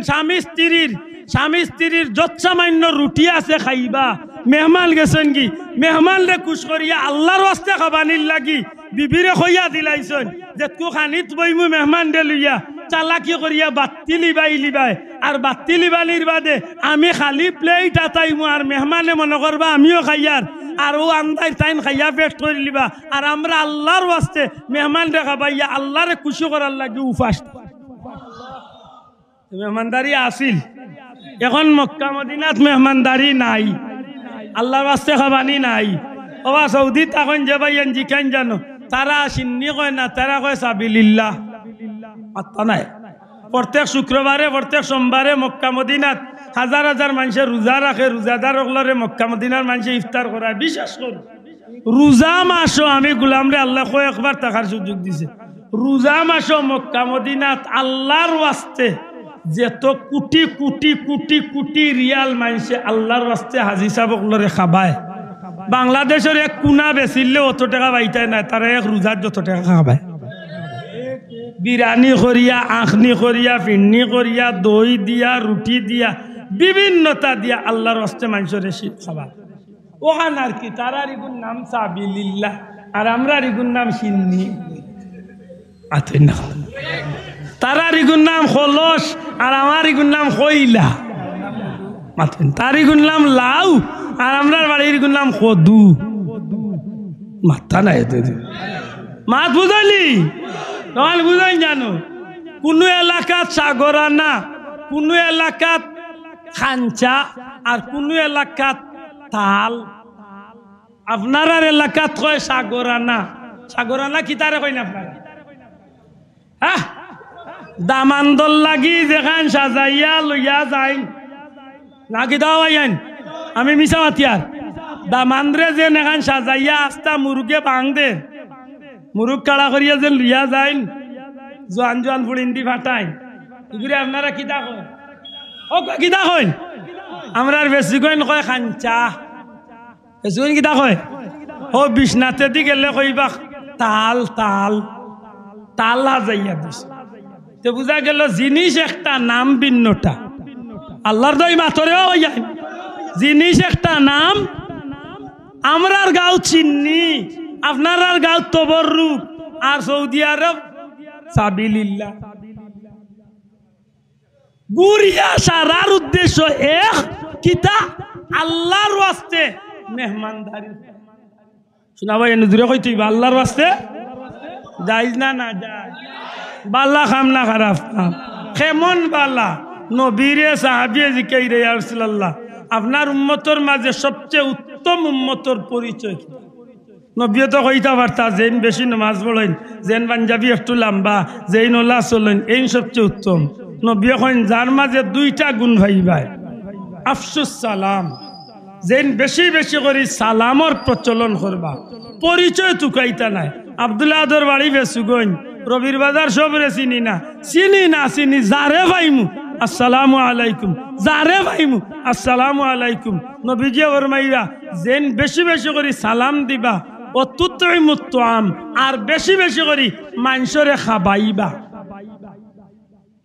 স্বামী স্ত্রীর যত সামান্য রুটি আছে খাইবা মেহমান গেছেন কি মেহমান রে খুশ করিয়া আল্লাহর ওয়াস্তে খাবানির লাগি বিবিরে খইয়া দিলাইছেন যে তু খানিত বইমু মেহমান দে লইয়া চালাকি করিয়া বাত্তি লিবাই আর বাত্তি লিবানির বাদে আমি খালি প্লেট আতাইমু আর মেহমানে মনে করবা আমিও খাইয়ার আর ও আন্দাই টাইম খাইয়া পেট করে লিবা আর আমরা আল্লাহর ওয়াস্তে মেহমান রে খাবাইয়া আল্লাহরে খুশি করার লাগি উপাস মেহমানদারি আসিল এখন মক্কা মদিনাত মেহমানদারি নাই আল্লাহর ওয়াস্তে খাবানি নাই ওবা সৌদিত এখন যে ভাইয়ান জিখান জানো তারা সিন্নি কয় না, তারা কয় সাবিলিল্লাহ। আত্মা নাই। প্রত্যেক শুক্রবারে প্রত্যেক সোমবারে মক্কা মদিনাত হাজার হাজার মানুষের রোজা রাখে, রোজাদার ওগুলোরে মক্কা মদিনার মানুষে ইফতার করায়। বিশেষ করে রোজা মাসও আমি গোলামরে আল্লাহ কয়েকবার টাকার সুযোগ দিছে। রোজা মাসও মক্কা মদিনাত আল্লাহর ওয়াস্তে যেত কোটি কোটি কোটি কোটি রিয়াল মানুষে আল্লাহর ওয়াস্তে হাজি সাহেব ওগুলোরে খাবায়। বাংলাদেশের এক কোনা বেচিলে অত টাকা পাইতাই নাই, তারা এক রোজার যত টাকা খাবায়। বিরিয়ানি করিয়া, আখনি করিয়া, ফিন্নি করিয়া, দই দিয়া, রুটি দিয়া, বিভিন্নতা দিয়া আল্লাহর হস্তে মানুষের খাবা। ওখান আর কি তারার ইগুন নাম সাবিলিল্লাহ, আর আমরা ইগুন নাম সিন্নি। আতেন না তারার ইগুন নাম খলস, আর আমার ইগুন নাম কইলা। মাতেন তার ইগুন নাম লাউ, আর আমরার বাড়ির ইগুন নাম কদু। মাথা নাই মাত বুঝাইলি তখন বুঝাই জানো। কোনো এলাকাত সাগরানা, কোনো এলাকাত খাঞ্চা, আর কোনো এলাকাত তাল। আপনার এলাকাত কয় সাগরানা। সাগরানা কি তারে কই না আপনারা? হ্যাঁ, দামান্দল লাগি যেখান সাজাইয়া লইয়া যাই না কি দাও আইন আমি মিশা মাতিয়ার দামান্দ্রে যে এখান সাজাইয়া আস্তা মুরুগে বাং দে, মুরুগ কাড়া করিয়া যে লইয়া যাইন, জোয়ান জোয়ান ফুড়িন্দি ফাটাইন, এগুলি আপনারা কিতা কয়? ও কিতা কয়? আমরা বেশি কইন কয় খাঞ্চা। বেশি কইন কিতা কয়? ও বিছনাতে দি গেলে কইবা তাল তাল তাল হাজাইয়া দিস। তো বুঝা গেল জিনিস একটা, নাম ভিন্নটা। আল্লাহর দই মাতরেও হইয়াই জিনিস একটা, নাম। আমরার গাঁও চিন্নি, আপনার গাঁও তবরুক, আর সৌদি আরব সাবিলিল্লাহ। গুরিয়া সারার উদ্দেশ্য এক, কিতা আল্লাহর ওয়াস্তে মেহমানদারি। শোনা ভাই এনে দূরে কই তুই আল্লাহর ওয়াস্তে যাইজ না, না যাই বাল্লা খাম না খারাপ খাম কেমন বালা। নবীরে সাহাবিয়ে জিকাই রে ইয়া রাসূলুল্লাহ, আপনার উম্মতর মাঝে সবচেয়ে উত্তম উম্মতর পরিচয় কি? নবী তো কইতা পারতা যেন বেশি নামাজ পড়েন, যেন পাঞ্জাবি একটু লম্বা, যেন ওলা চলেন, এই সবচেয়ে উত্তম। নবী কইন যার মাঝে দুইটা গুণ ভাইবাই, আফসুস সালাম, যেন বেশি বেশি করে সালামর প্রচলন করবা। পরিচয় তুকাইতা নাই। আব্দুল্লাহ আদর বাড়ি বেসুগইন, রবির বাজার সবরে চিনি না, চিনি না চিনি যারে ভাইমু আসসালামু আলাইকুম, যারে ভাইমু আসসালামু আলাইকুম। নবীজি ফরমাইয়া যেন বেশি বেশি করে সালাম দিবা, ও তুতইমুত তুআম, আর বেশি বেশি করে মাংসরে খাবাইবা।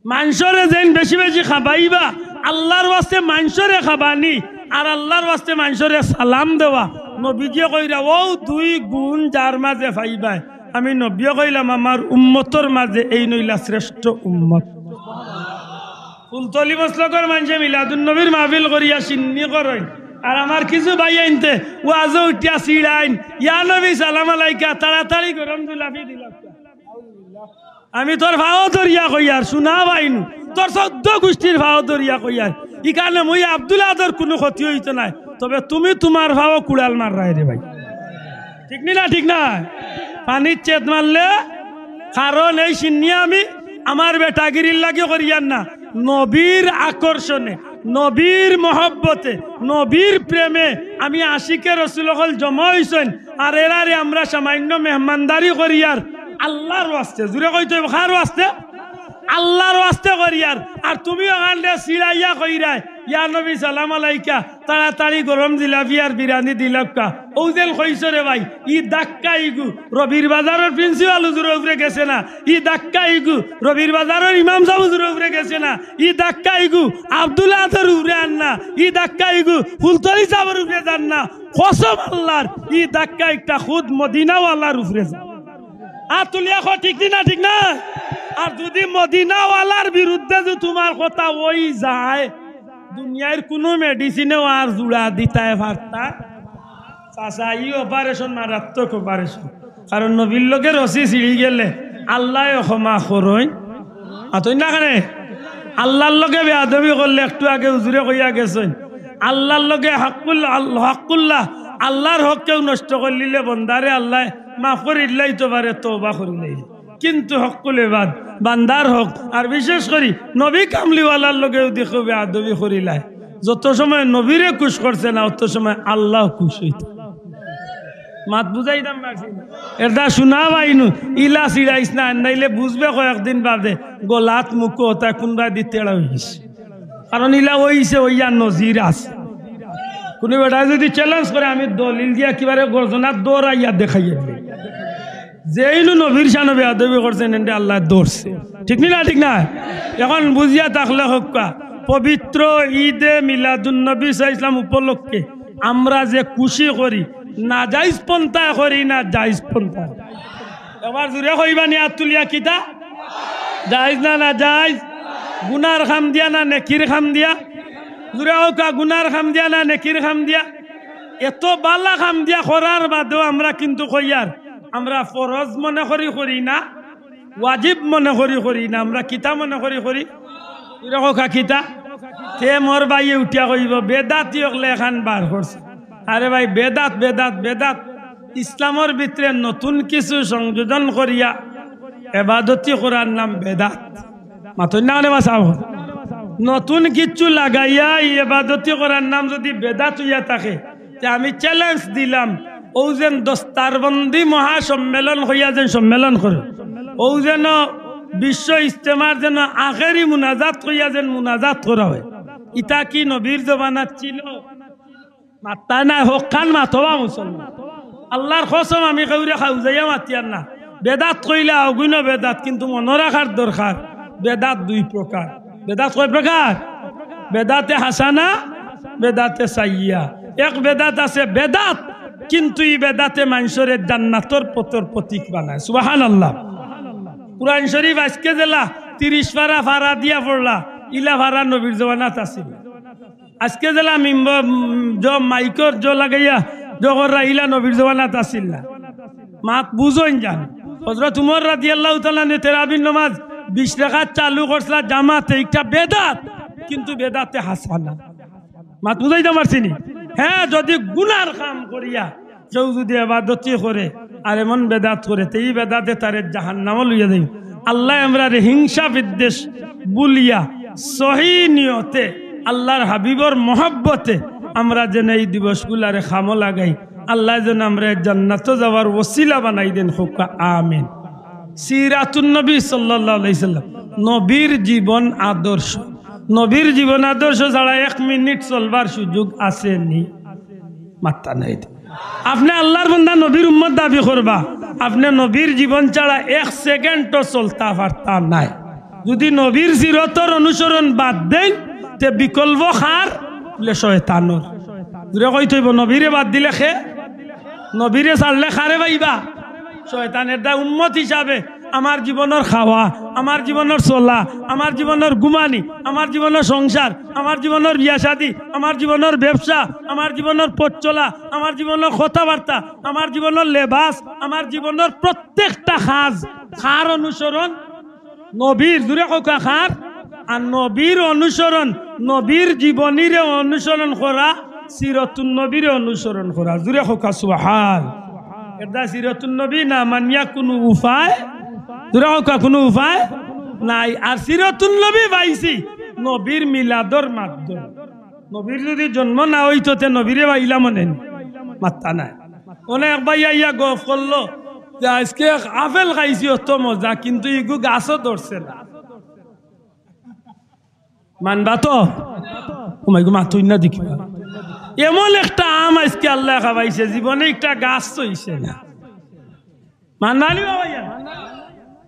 মাংসরে যেন বেশি বেশি খাবাইবা, আল্লাহর ওয়াস্তে মাংসরে খাবানি, আর আল্লাহর ওয়াস্তে মাংসরে সালাম দেওয়া। নবীজি কইরা ও দুই গুণ যার মাঝে পাইবা, আমি নবী কইলাম আমার উম্মতর মাঝে এই নইলা শ্রেষ্ঠ উম্মত। ফুলতলি মসলকর মানুষে মিলাদুন নবীর মাহফিল করিয়া সিন্নি করেন, আর আমার কিছু ভাই আনতে ওয়াজও উঠিয়া সিড়াইন, ইয়া নবী সালাম আলাইকা, তাড়াতাড়ি গরম জুলাফি দিলাম। আমি তোর ভাও ধরিয়া কইয়ার শোনা পাইনু, তোর 14 গোষ্ঠীর ভাও ধরিয়া কইয়ার, ই কারণে মই আব্দুল আদর কোনো ক্ষতি হইতো নাই, তবে তুমি তোমার ভাও কুড়াল মার রায় রে ভাই। ঠিক না? ঠিক না? পানির চেত মারলে, কারণ এই সিন্নি আমি আমার বেটাগিরির লাগে করিয়ার না, নবীর আকর্ষণে, নবীর মহব্বতে, নবীর প্রেমে আমি আশিকে রসুল হল জমা হইছেন, আর এরারে আমরা সামান্য মেহমানদারি করিয়ার আল্লাহর ওয়াস্তে, জুড়ে কইতে খার ওয়াস্তে, আল্লাহর ওয়াস্তে করিয়ার। আর তুমি ওখানে সিড়াইয়া কইরাই ইয়া নবী সালাম আলাইকা, তাড়াতাড়ি গরম জিলাপি আর বিরিয়ানি দিলাক্কা। ওজেল কইছ রে ভাই, ই দাক্কা ইগু রবির বাজারের প্রিন্সিপাল হুজুরের উপরে গেছে না, ই দাক্কা ইগু রবির বাজারের ইমাম সাহেব হুজুরের উপরে গেছে না, ই দাক্কা ইগু আব্দুল আদর উপরে আন না, ই দাক্কা ইগু ফুলতলি সাহেবের উপরে যান না, কসম আল্লাহর, ই দাক্কা একটা খুদ মদিনাওয়ালার উপরে যান। আর তুলিয়া কো ঠিক না? ঠিক না? আর যদি মদিনাওয়ালার বিরুদ্ধে যে তোমার কথা ওই যায়, দুনিয়ার কোনো মেডিসিনেও আর জোড়া দিতায় পারতা চাচা, ই অপারেশন মারাত্মক অপারেশন। কারণ নবীর লোকে রসি ছিঁড়ি গেলে আল্লাহ ক্ষমা করই, আতই না কানে আল্লাহর লোকে বেয়াদবি করলে একটু আগে হুজুরে কইয়া গেছেন, আল্লাহর লগে হকুল্লাহ আল্লাহর হক কেউ নষ্ট করলিলে বন্দারে আল্লাহ মাফ করিলাই তো পারে তওবা করিলাই কিন্তু হকুল এবাদ বান্দার হক আর বিশেষ করে নবী কামলিওয়ালার লগেও দেখো বেআদবি করিলাই যত সময় নবীরে খুশ করছে না অত সময় আল্লাহ খুশ হইত মাত বুঝাইতাম এটা শোনা পাইনু ইলা চিড়াইস না নাইলে বুঝবে কয়েকদিন বাদে গলাত মুখ হতা কোনবা দিতে হইস কারণ ইলা ওইছে ওইয়া নজির আছে কোনো বেটা যদি চ্যালেঞ্জ করে আমি দলিল দিয়া কিবারে গর্জনা দৌড়াইয়া দেখাইয়া দিই যেইনু নবীর শানে বেয়াদবি করছেন এন্ডে আল্লাহ দৌড়ছে ঠিক না ঠিক না এখন বুঝিয়া থাকলে হক্কা পবিত্র ঈদে মিলাদুন্নবী সাল্লাল্লাহু আলাইহি ওয়াসাল্লাম উপলক্ষে আমরা যে খুশি করি না জায়েজ পন্থা করি না জায়েজ পন্থা এবার জুড়ে কইবানি হাত তুলিয়া কিতা জায়েজ না জায়েজ গুনার খাম দিয়া না নেকির খাম দিয়া জুড়ে হোকা গুনার খাম দিয়া না নেকির খাম দিয়া এত বালা খাম দিয়া করার বাদেও আমরা কিন্তু কইয়ার আমরা ফরজ মনে করি না ওয়াজিব মনে করি না আমরা কিতা মনে করি হোকা কিতা তে মোর ভাইয়ে উঠিয়া কইব বেদাতি হকলে এখান বার করছে আরে ভাই বেদাত বেদাত বেদাত ইসলামের ভিতরে নতুন কিছু সংযোজন করিয়া ইবাদতি করার নাম বেদাত মাতন না বাসাও নতুন কিছু লাগাইয়া ইবাদতি করার নাম যদি বেদাত হইয়া থাকে তে আমি চ্যালেঞ্জ দিলাম ও যেন দস্তারবন্দি মহাসম্মেলন হইয়া যেন সম্মেলন করে ও যেন বিশ্ব ইজতেমার যেন আখেরি মুনাজাত হইয়া যেন মুনাজাত করা হয় ইটা কি নবীর জমানাত ছিল মাতা না হোক খান মাতবা মুসলমান আল্লাহর কসম আমি কাউরে খাউজাইয়া মাতিয়ার না বেদাত কইলে অগুণ বেদাত কিন্তু মনে রাখার দরকার বেদাত দুই প্রকার বেদাত কয় প্রকার বেদাতে হাসানা বেদাতে সাইয়া এক বেদাত আছে বেদাত কিন্তু এই বেদাতে মানুষের জান্নাতের পথের প্রতীক বানায় সুবহানাল্লাহ কুরআন শরীফ আজকে জেলা 30 পারা ফারা দিয়া পড়লা ইলা ফারা নবীর জমানাত আছিল আজকে জেলা মাইকর লাগাইয়া জগররা ইলা নবীর জমানাত আসিল না মাত বুঝইন যান হযরত উমর রাদিয়াল্লাহু তাআলা নে তারাবির নামাজ 20 রাকাত চালু করছলা জামাতে একটা বেদাত কিন্তু বেদাতে হাসানা মাত বুঝাইতে পারছিনি হ্যাঁ যদি গুনার কাম করিয়া কেউ যদি ইবাদতি করে আর এমন বেদাত করে এই বেদাতে তারে জাহান্নামে লইয়া দেই আল্লাহ আমরারে হিংসা বিদ্বেষ বুলিয়া সহি নিয়তে আল্লাহর হাবিবর মহব্বতে আমরা যেন এই দিবসগুলারে খামো লাগাই আল্লাহ যেন আমরা জান্নাতে যাওয়ার ওসিলা বানাই দেন হোকা আমিন সিরাতুন নবী সাল্লাল্লাহু আলাইহি সাল্লাম নবীর জীবন আদর্শ নবীর জীবন আদর্শ ছাড়া 1 মিনিট চলবার সুযোগ আছে নি মাত্তা নাই আপনি আল্লাহর বান্দা নবীর উম্মত দাবি করবা আপনি নবীর জীবন ছাড়া 1 সেকেন্ডও চলতা পারতা নাই যদি নবীর সিরতর অনুসরণ বাদ দেন তে বিকল্প খার বলে শয়তানর দূরে কই থইব নবীরে বাদ দিলে খে নবীরে ছাড়লে খারে পাইবা শয়তানের দা উম্মত হিসাবে আমার জীবনের খাওয়া আমার জীবনের চলা আমার জীবনের ঘুমানি আমার জীবনের সংসার আমার জীবনের বিয়া শাদী আমার জীবনের ব্যবসা আমার জীবনের পথ চলা আমার জীবনের কথাবার্তা আমার জীবনের লেবাস আমার জীবনের প্রত্যেকটা খার অনুসরণ নবীর দূরে কোকা খার আর নবীর অনুসরণ নবীর জীবনীর অনুসরণ করা সিরাতুন নবীর অনুসরণ করা জুরে কোকা সুবহান এটা সিরাতুন নবী না মানিয়া কোনো উপায় জুরে কোকা কোনো উপায় নাই আর সিরাতুন নবী পাইছি নবীর মিলাদর মাধ্যম নবীর যদি জন্ম না হইতো তে নবীরে পাইলা মনে মাত্তা নাই অনেক ভাইয়া ইয়া গফ করলো যে আজকে আপেল খাইছি অত মজা কিন্তু ইগু গাছও ধরছে না মানবা তো ওমাইগো মাতুই না দেখিবা এমন একটা আম আজকে আল্লাহ খাওয়াইছে জীবনে একটা গাছ চইছে না মানবানি বাবাইয়া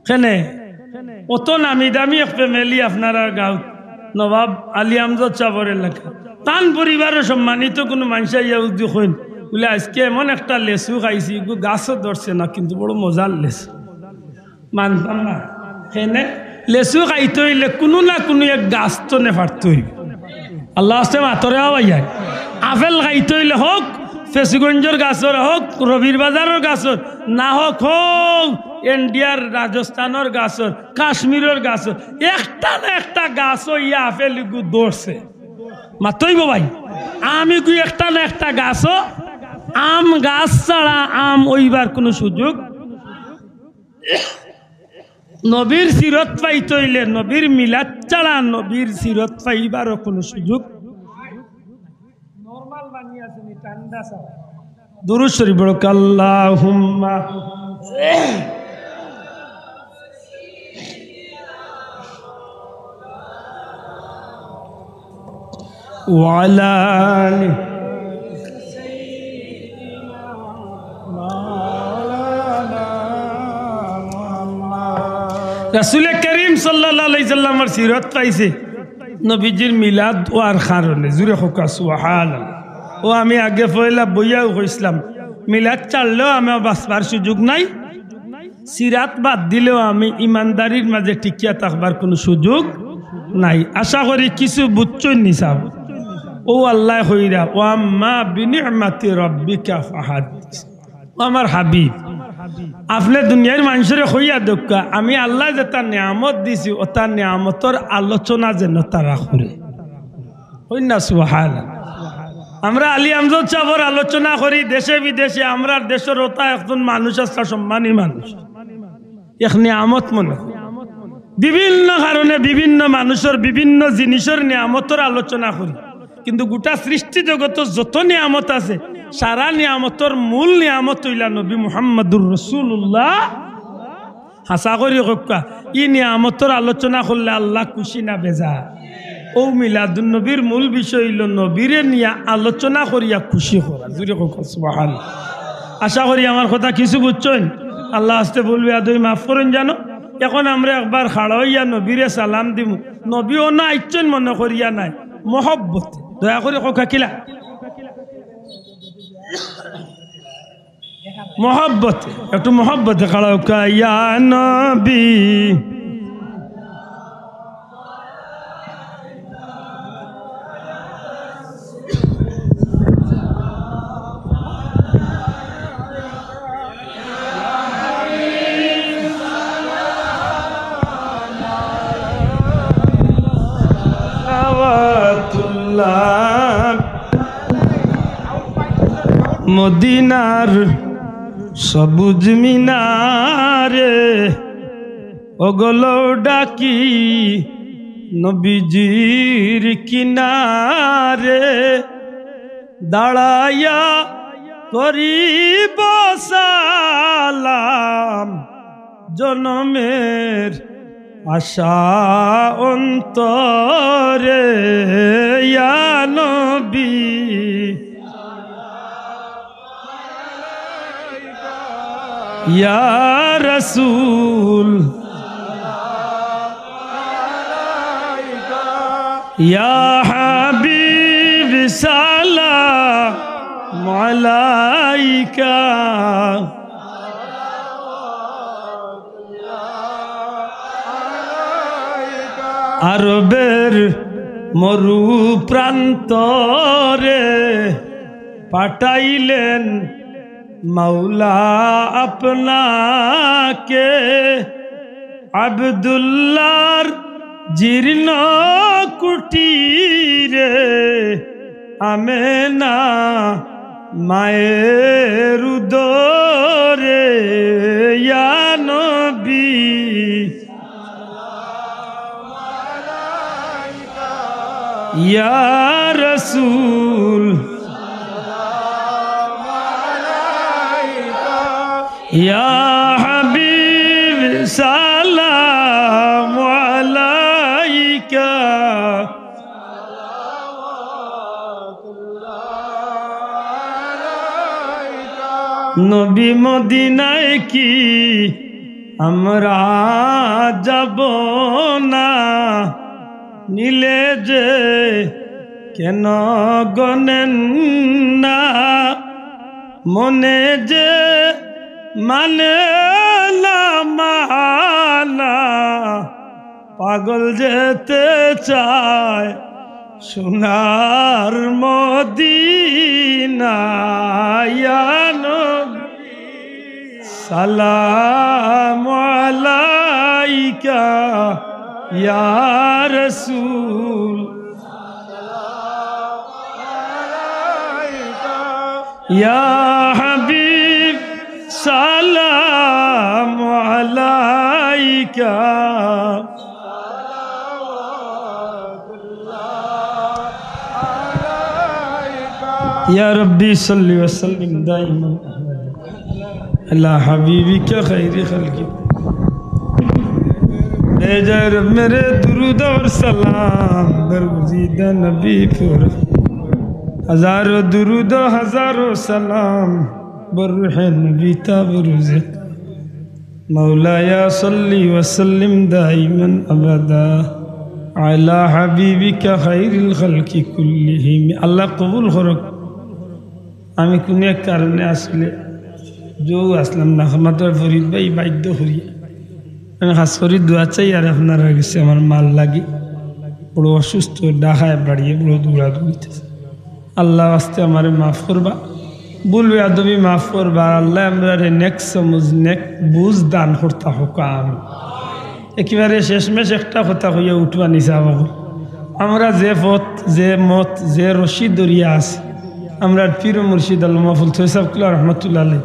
কেনে অত নামি দামি এক ফ্যামিলি আপনার গাঁও নবাব আলী আমজদ সাবরের লেখা তান পরিবারের সম্মানিত কোনো মানুষ ইয়া উদ্যোগ হইন বলে আজকে এমন একটা লেসু খাইছি গাছও ধরছে না কিন্তু বড় মজার লেসু মানতাম না কেনে লেসু খাইতে হইলে কোনো না কোনো এক গাছ তো নেফারতে হইবে আল্লাহ আসতে মাতরে হওয়াই আপেল খাইতে হইলে হোক ফেসিগঞ্জের গাছর হোক রবির বাজারের গাছর না হোক হোক ইন্ডিয়ার রাজস্থানের গাছর কাশ্মীরের গাছর একটা না একটা গাছও ইয়া আপেল দৌড়ছে মাতইব ভাই আমি কি একটা না একটা গাছও আম গাছ ছাড়া আম ওইবার কোনো সুযোগ নবীর সিরত পাইতে হইলে নবীর মিলাদ ছাড়া নবীর সিরত পাইবারও কোনো সুযোগ নরমাল বানিয়ে আছে নি ঠান্ডা ছাড়া দুরূদ শরীফ পড়ো আল্লাহুম্মা ওয়ালা রাসূল করিম সাল্লাল্লাহু আলাইহি সাল্লামের সিরত পাইছে নবীজির মিলাদ ওয়ার কারণে জুরে হোকা সুবহানাল্লাহ ও আমি আগে পয়লা বইয়াও কইছিলাম মিলাদ চাললেও আমি বাঁচবার সুযোগ নাই সিরাত বাদ দিলেও আমি ইমানদারির মাঝে টিকিয়া থাকবার কোনো সুযোগ নাই আশা করি কিছু বুঝছই নিসাব ও আল্লাহ হইরা ও আম্মা বিনিআমাতি রাব্বিকা ফাহাদিস ও আমার হাবিব আপনি দুনিয়ার মানুষের হইয়া দক্কা আমি আল্লাহ যে তার নিয়ামত দিছি ও তার নিয়ামতর আলোচনা যেন তারা করে হই না সুবহানাল্লাহ আমরা আলী আমজদ সাহেবের আলোচনা করি দেশে বিদেশে আমরা দেশের ওটা একজন মানুষ আছে সম্মানী মানুষ এক নিয়ামত মনে বিভিন্ন কারণে বিভিন্ন মানুষের বিভিন্ন জিনিসের নিয়ামতের আলোচনা করি কিন্তু গোটা সৃষ্টি জগত যত নিয়ামত আছে সারা নিয়ামতর মূল নিয়ামত হইলা নবী মুহাম্মদুর রাসূলুল্লাহ হাসা করি কক্কা ই নিয়ামতর আলোচনা করলে আল্লাহ খুশি না বেজা ও মিলাদুন নবীর মূল বিষয় হইল নবীরে নিয়া আলোচনা করিয়া খুশি করা জুড়ে কক্কা সুবহানাল্লাহ আশা করি আমার কথা কিছু বুঝছেন আল্লাহ আস্তে বলবে আদই মাফ করেন জানো এখন আমরা একবার খাড়া হইয়া নবীরে সালাম দিমু নবীও না আইচ্ছেন মনে করিয়া নাই মহব্বত দয়া করে কক্কা কিলা মোহব্বতে একটু মোহব্বতে খাড়াও ইয়া নবী মদিনার সবুজ মিনারে ওগলো ডাকি নবীজির কিনারে দাঁড়াইয়া করিব সালাম জনমের আশা অন্তরে ইয়া নবী ইয়া রাসূল ইয়া হাবিব সালাম আলাইকা আরবের মরু প্রান্তরে পাঠাইলেন মৌলা আপনাকে আব্দুল্লাহর জীর্ণ কুটিরে আমেনা মায়ের উদরে ইয়া নবী ইয়া রাসূল ইয়া হাবিব সালাম আলাইকা নবী মদিনায় কি আমরা যাব না নিলে যে কেন গনেন না মনে যে মানে না মানা পাগল যেতে চায় সোনার মদিনা ইয়া নবী সালাম আলাইকা ইয়া রাসূল ইয়া হাবিব সালাম আলাইকা ইয়া রব্বি সাল্লি ওয়া সাল্লিম দাইমান আলা হাবিবিকা খায়রি খালকি भेजा रब मेरे दुरूद और सलाम बरगुज़ीदा नबी पर हजारों दुरूद हजारों सलाम बरुह नबी ताबरुज़े मौलाया सल्ली वसल्लिम दाइमन अबदा अला हबीबिका खैरिल खल्की कुल्लिहिम अल्लाह कबूल करक आमी कुने कारणे आसले जो असलम ना खमातर फरीद भाई बाध्य करिया আমি খাস করি দোয়া চাই আর আপনারা গেছে আমার মাল লাগি বড় অসুস্থ ডাকায় বাড়িয়ে বড় দৌড়াদৌড়িতেছে আল্লাহ আস্তে আমারে মাফ করবা বলবে আদবি মাফ করবা আল্লাহ আমরা নেক সমুজ নেক বুঝ দান করতে হোক আমি একেবারে শেষমেশ একটা কথা হইয়া উঠবা নিচা বাবু আমরা যে পথ যে মত যে রশি দরিয়া আছে আমরা পীর মুর্শিদ আল্লামা ফুল থৈসাবকুল্লাহ রহমতুল্লাহ আলাইহি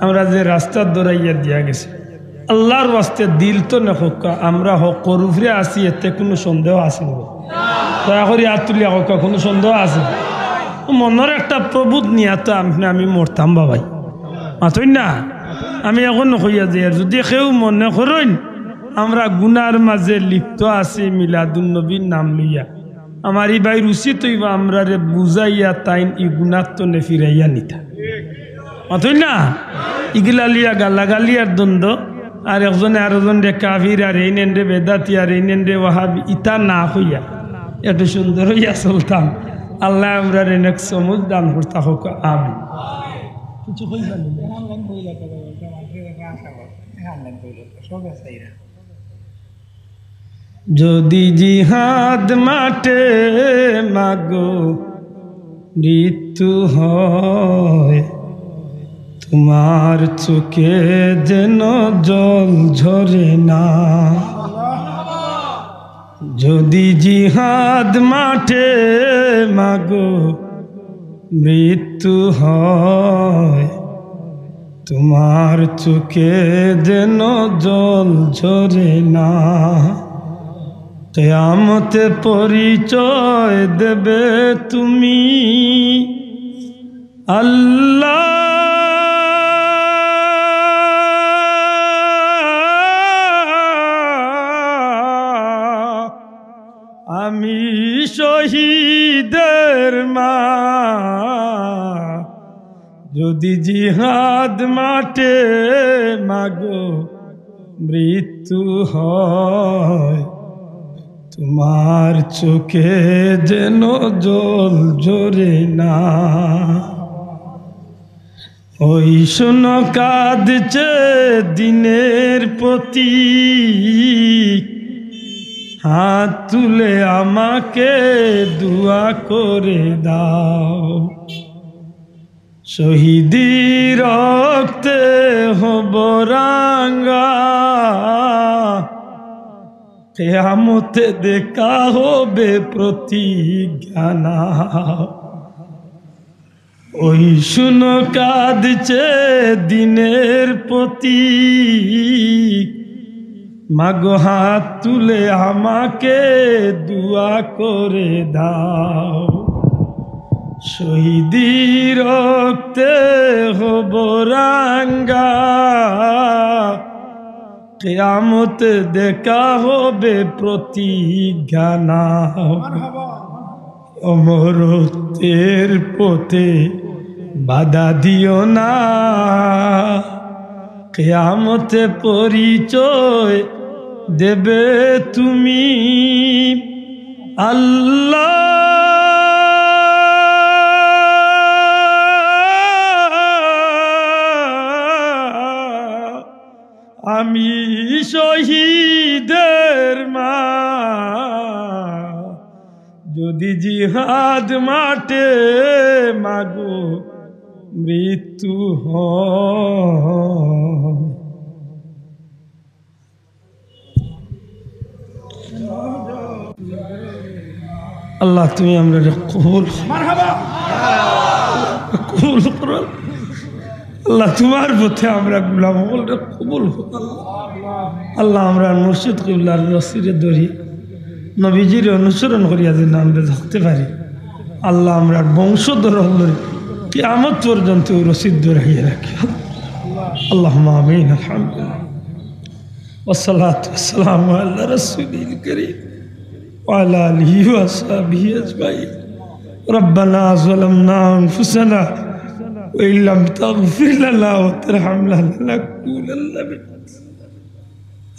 আমরা যে রাস্তার দৌড়াইয়া দিয়া গেছে আল্লাহর ওয়াস্তে দিল তো না হোক আমরা হক করুফরে আসি এতে কোনো সন্দেহ আছে না দয়া করে আতুলিয়া হোক কোনো সন্দেহ আছে মনের একটা প্রবোধ নিয়ে তো আমি মরতাম বাবাই মাতই না আমি এখন হইয়া যাই আর যদি কেউ মনে করেন আমরা গুনার মাঝে লিপ্ত আছি মিলাদুন নবীর নাম লইয়া আমার এই ভাই উচিত হইবা আমরা রে বুঝাইয়া তাইন ই গুনার তো নে ফিরাইয়া নিতা মাতই না ইগলা লিয়া গালাগালি আর দ্বন্দ্ব আর একজনে আরেকজন রে কাফির আর এই নেন রে বেদাতি আর এই নেন রে ওয়াহাবি ইতা না হইয়া এত সুন্দর হইয়া চলতাম আল্লাহ আমরা রে নেক সমুজ দান করতে হোক আমি কিছু কইবা যদি জিহাদ মাঠে মাগো মৃত্যু হয় তোমার চোখে যেন জল ঝরে না যদি জিহাদ মাঠে মাগো মৃত্যু হয় তোমার চোখে যেন জল ঝরে না কিয়ামতে পরিচয় দেবে তুমি আল্লাহ আমি শহীদের মা যদি জিহাদ মাঠে মাগো মৃত্যু হয় তোমার চোখে যেন জল ঝরে না ওই শোনো কাঁদছে দিনের প্রতি হাত তুলে আমাকে দুয়া করে দাও শহীদি রক্তে হব রাঙ্গা কিয়ামতে দেখা হবে প্রতিজ্ঞা নাও ওই শুনো কাঁদছে দিনের প্রতি মাগো হাত তুলে আমাকে দুয়া করে দাও শহীদি রক্তে হব রাঙ্গা কিয়ামতে দেখা হবে প্রতিজ্ঞা নাও অমরত্বের পথে বাধা দিও না কিয়ামতে পরিচয় দেবে তুমি আল্লাহ আমি শহীদের মা যদি জিহাদ মাঠে মাগো মৃত্যু হয় আল্লাহ তুমি আমরা কবুল মারহাবা কবুল করো আল্লাহ। তোমার পথে আমরা গোলাম হলে কবুল হোক আল্লাহ। আমরা মুর্শিদ কিবলার রসিরে ধরি নবীজির অনুসরণ করিয়া যেন আমরা থাকতে পারি আল্লাহ। আমরা বংশধর হল কিয়ামত পর্যন্ত রসিদ ধরাইয়া রাখি আল্লাহুম্মা আমিন। আলহামদুলিল্লাহ ওয়াসসালাতু ওয়াসসালামু আলা রাসূলিল কারীম ওয়া আলা আলিহি ওয়া আসহাবিহি আজমাইন। রব্বানা যালামনা আনফুসানা ওয়া ইল্লাম তাগফির লানা ওয়া তারহামনা লানাকুনান্না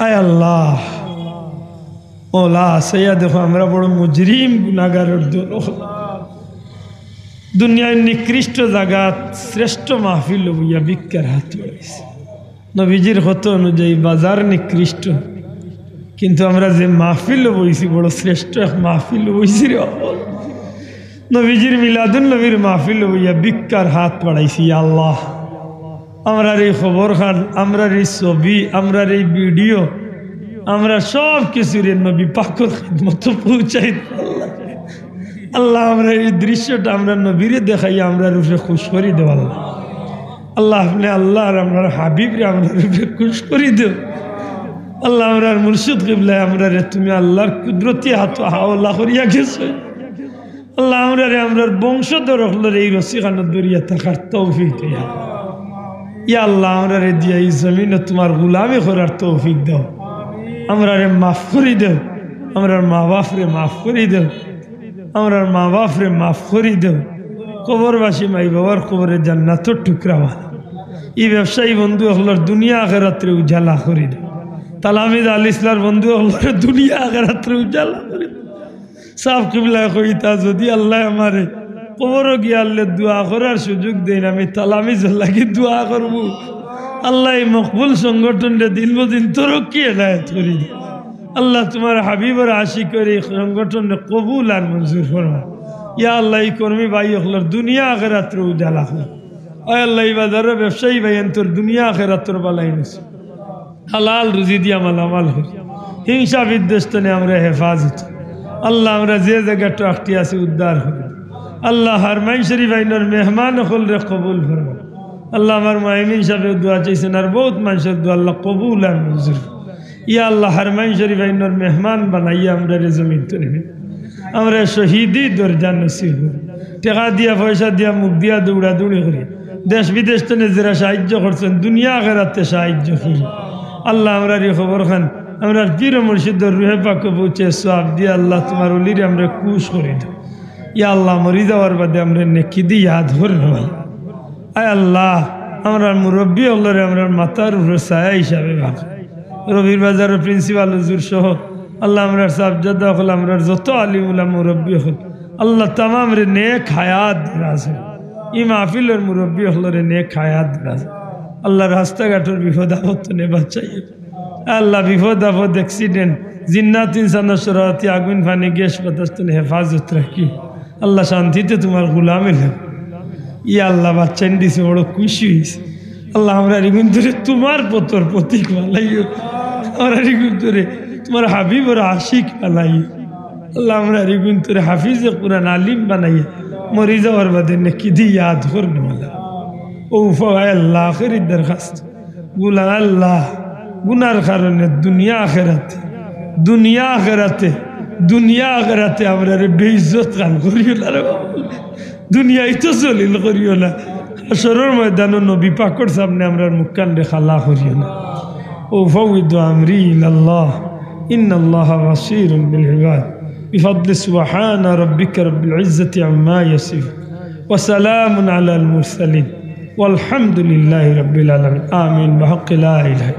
আয় আল্লাহ ওলা সৈয়া দেখো আমরা বড় মুজরিম গুনাহগারের দল। দুনিয়ার নিকৃষ্ট জায়গাত শ্রেষ্ঠ মাহফিল হইয়া ভিক্ষার হাত বাড়াইছে। নবীজির হত অনুযায়ী বাজার নিকৃষ্ট, কিন্তু আমরা যে মাহফিল বইছি বড় শ্রেষ্ঠ এক মাহফিল বইছি রে। নবীজির মিলাদুন নবীর মাহফিল হইয়া ভিক্ষার হাত বাড়াইছি আল্লাহ। আমরার এই খবর খান, আমরার এই ছবি, আমরার এই ভিডিও, আমরা সব কিছুর নবী পাকের খিদমত পৌঁছাই আল্লাহ। আল্লাহ আমরা এই দৃশ্যটা আমরা নবীরে দেখাই আমরা রূপে খুশ করি দেব আল্লাহ। আল্লাহ আপনি আল্লাহ আর আমরা হাবিবরে আমরা রূপে খুশ করি দেব আল্লাহ। আমরা মুর্শিদ কিবলায় আমরা রে তুমি আল্লাহর কুদরতি হাত হাওলা করিয়া গেছো আল্লাহ। আমরা রে আমরার বংশধর হলো এই রসিখানা দরিয়া থাকার তৌফিক দিয়া ইয়া আল্লাহ। আমরা রে দিয়া এই জমিনে তোমার গোলামি করার তৌফিক দাও। আমরা রে মাফ করি দেও, আমরার মা বাপরে মাফ করি দেও, আমরার মা বাপরে মাফ করি দেও। কবরবাসী মাই বাবার কবরে জান্নাতের টুকরা বানা। এই ব্যবসায়ী বন্ধু হলোর দুনিয়া আখিরাতে উজালা করি দেও। তালামিদ আল ইসলার বন্ধু হলোর দুনিয়া আখিরাতে উজালা করি দেও। সাফ কিবলায় কইতা যদি আল্লাহ আমারে কবর গিয়ে আল্লাহ দোয়া করার সুযোগ দেন আমি তালামিজ লাগি দোয়া করব আল্লাহ এই মকবুল সংগঠনটা দিন বদিন তরক্কি এনায়েত করি দে আল্লাহ। তোমার হাবিবর আশিক করে এই সংগঠনটা কবুল আর মঞ্জুর ফরমা ইয়া আল্লাহ। এই কর্মী ভাই হলোর দুনিয়া আখিরাতের উজালা কর আয় আল্লাহ। এই বাজারের ব্যবসায়ী ভাই তোর দুনিয়া আখিরাতের বালাই নিছে হালাল রুজি দিয়া মালামাল করি। হিংসা বিদ্বেষনে আমরা হেফাজত আল্লাহ। আমরা যে জায়গাটা আটটি আছি উদ্ধার করি আল্লাহ। হারমাইন শরীফ আইনের মেহমান হল রে কবুল ফরমা আল্লাহ। আমার মাইমিন সাহেব দোয়া চাইছেন আর বহুত মানুষের দোয়া আল্লাহ কবুল আর মঞ্জুর ইয়া আল্লাহ। হারমাইন শরীফ আইনের মেহমান বানাইয়া আমরা রে জমিন তৈরি আমরা শহীদি দরজা নসিব করি। টাকা দিয়া পয়সা দিয়া মুখ দিয়া দৌড়া দৌড়ি করি। দেশ বিদেশ থেকে যারা সাহায্য করছেন দুনিয়া আখিরাতে সাহায্য করি আল্লাহ। আমরা রে খবর খান আমরা পীর মুর্শিদের রুহে পাকে পৌঁছে সওয়াব দিয়া আল্লাহ তোমার ওলিরে আমরা খুশ করে দাও ইয়া আল্লাহ। মরি যাওয়ার বাদে আমরা নেকি দিয়ে ইয়াদ করে নেওয়া আয় আল্লাহ। আমরা মুরব্বী হলরে আমরা মাতার উপরে ছায়া হিসাবে ভাগ রবির বাজারের প্রিন্সিপাল হুজুর সহ আল্লাহ। আমরা সাবজাদা হল আমরা যত আলিমুল্লাহ মুরব্বী হল আল্লাহ তামাম রে নেক হায়াত দিরাজ ই মাহফিলের মুরব্বী হলরে নেক হায়াত দিরাজ আল্লাহ। রাস্তাঘাটের বিপদ আপদ নে বাঁচাই আল্লাহ। বিপদ আপদ অ্যাক্সিডেন্ট জিন্নাত ইনসান সরাতি আগুন পানি গ্যাস বাতাস তুমি হেফাজত রাখি আল্লাহ। শান্তিতে তোমার গোলামে লাগ ইয়া আল্লাহ। বাচ্চান দিছে বড় খুশি হয়েছে আল্লাহ। আমরা রিগুন ধরে তোমার পতর প্রতীক বানাইও আমরা রিগুন ধরে তোমার হাবিবর আশিক বানাইও আল্লাহ। আমরা রিগুন ধরে হাফিজে কুরআন আলিম বানাইয়া মরি যাওয়ার বাদে নেকি দিয়ে ইয়াদ করবে ও আল্লাহ। আখেরি দরখাস্ত গুলা আল্লাহ গুনার কারণে দুনিয়া আখিরাতে আমরা রে বেইজ্জত কান করিও না রে দুনিয়ায় তো জলিল করিও না। হাশরের ময়দানে নবী পাকের সামনে আমরা মুখ কান রে খালা করিও না। ও ফাউইদু আমরি ইলাল্লাহ ইন্নাল্লাহা বাসীরুম বিল ইবাদ বিফadli সুবহানা রাব্বিকা রাব্বিল ইজ্জাতি আম্মা ইয়াসিফুন ওয়া সালামুন আলাল মুরসালিন ওয়ালহামদুলিল্লাহি রাব্বিল আলামিন আমিন বিহাক্কি লা ইলাহা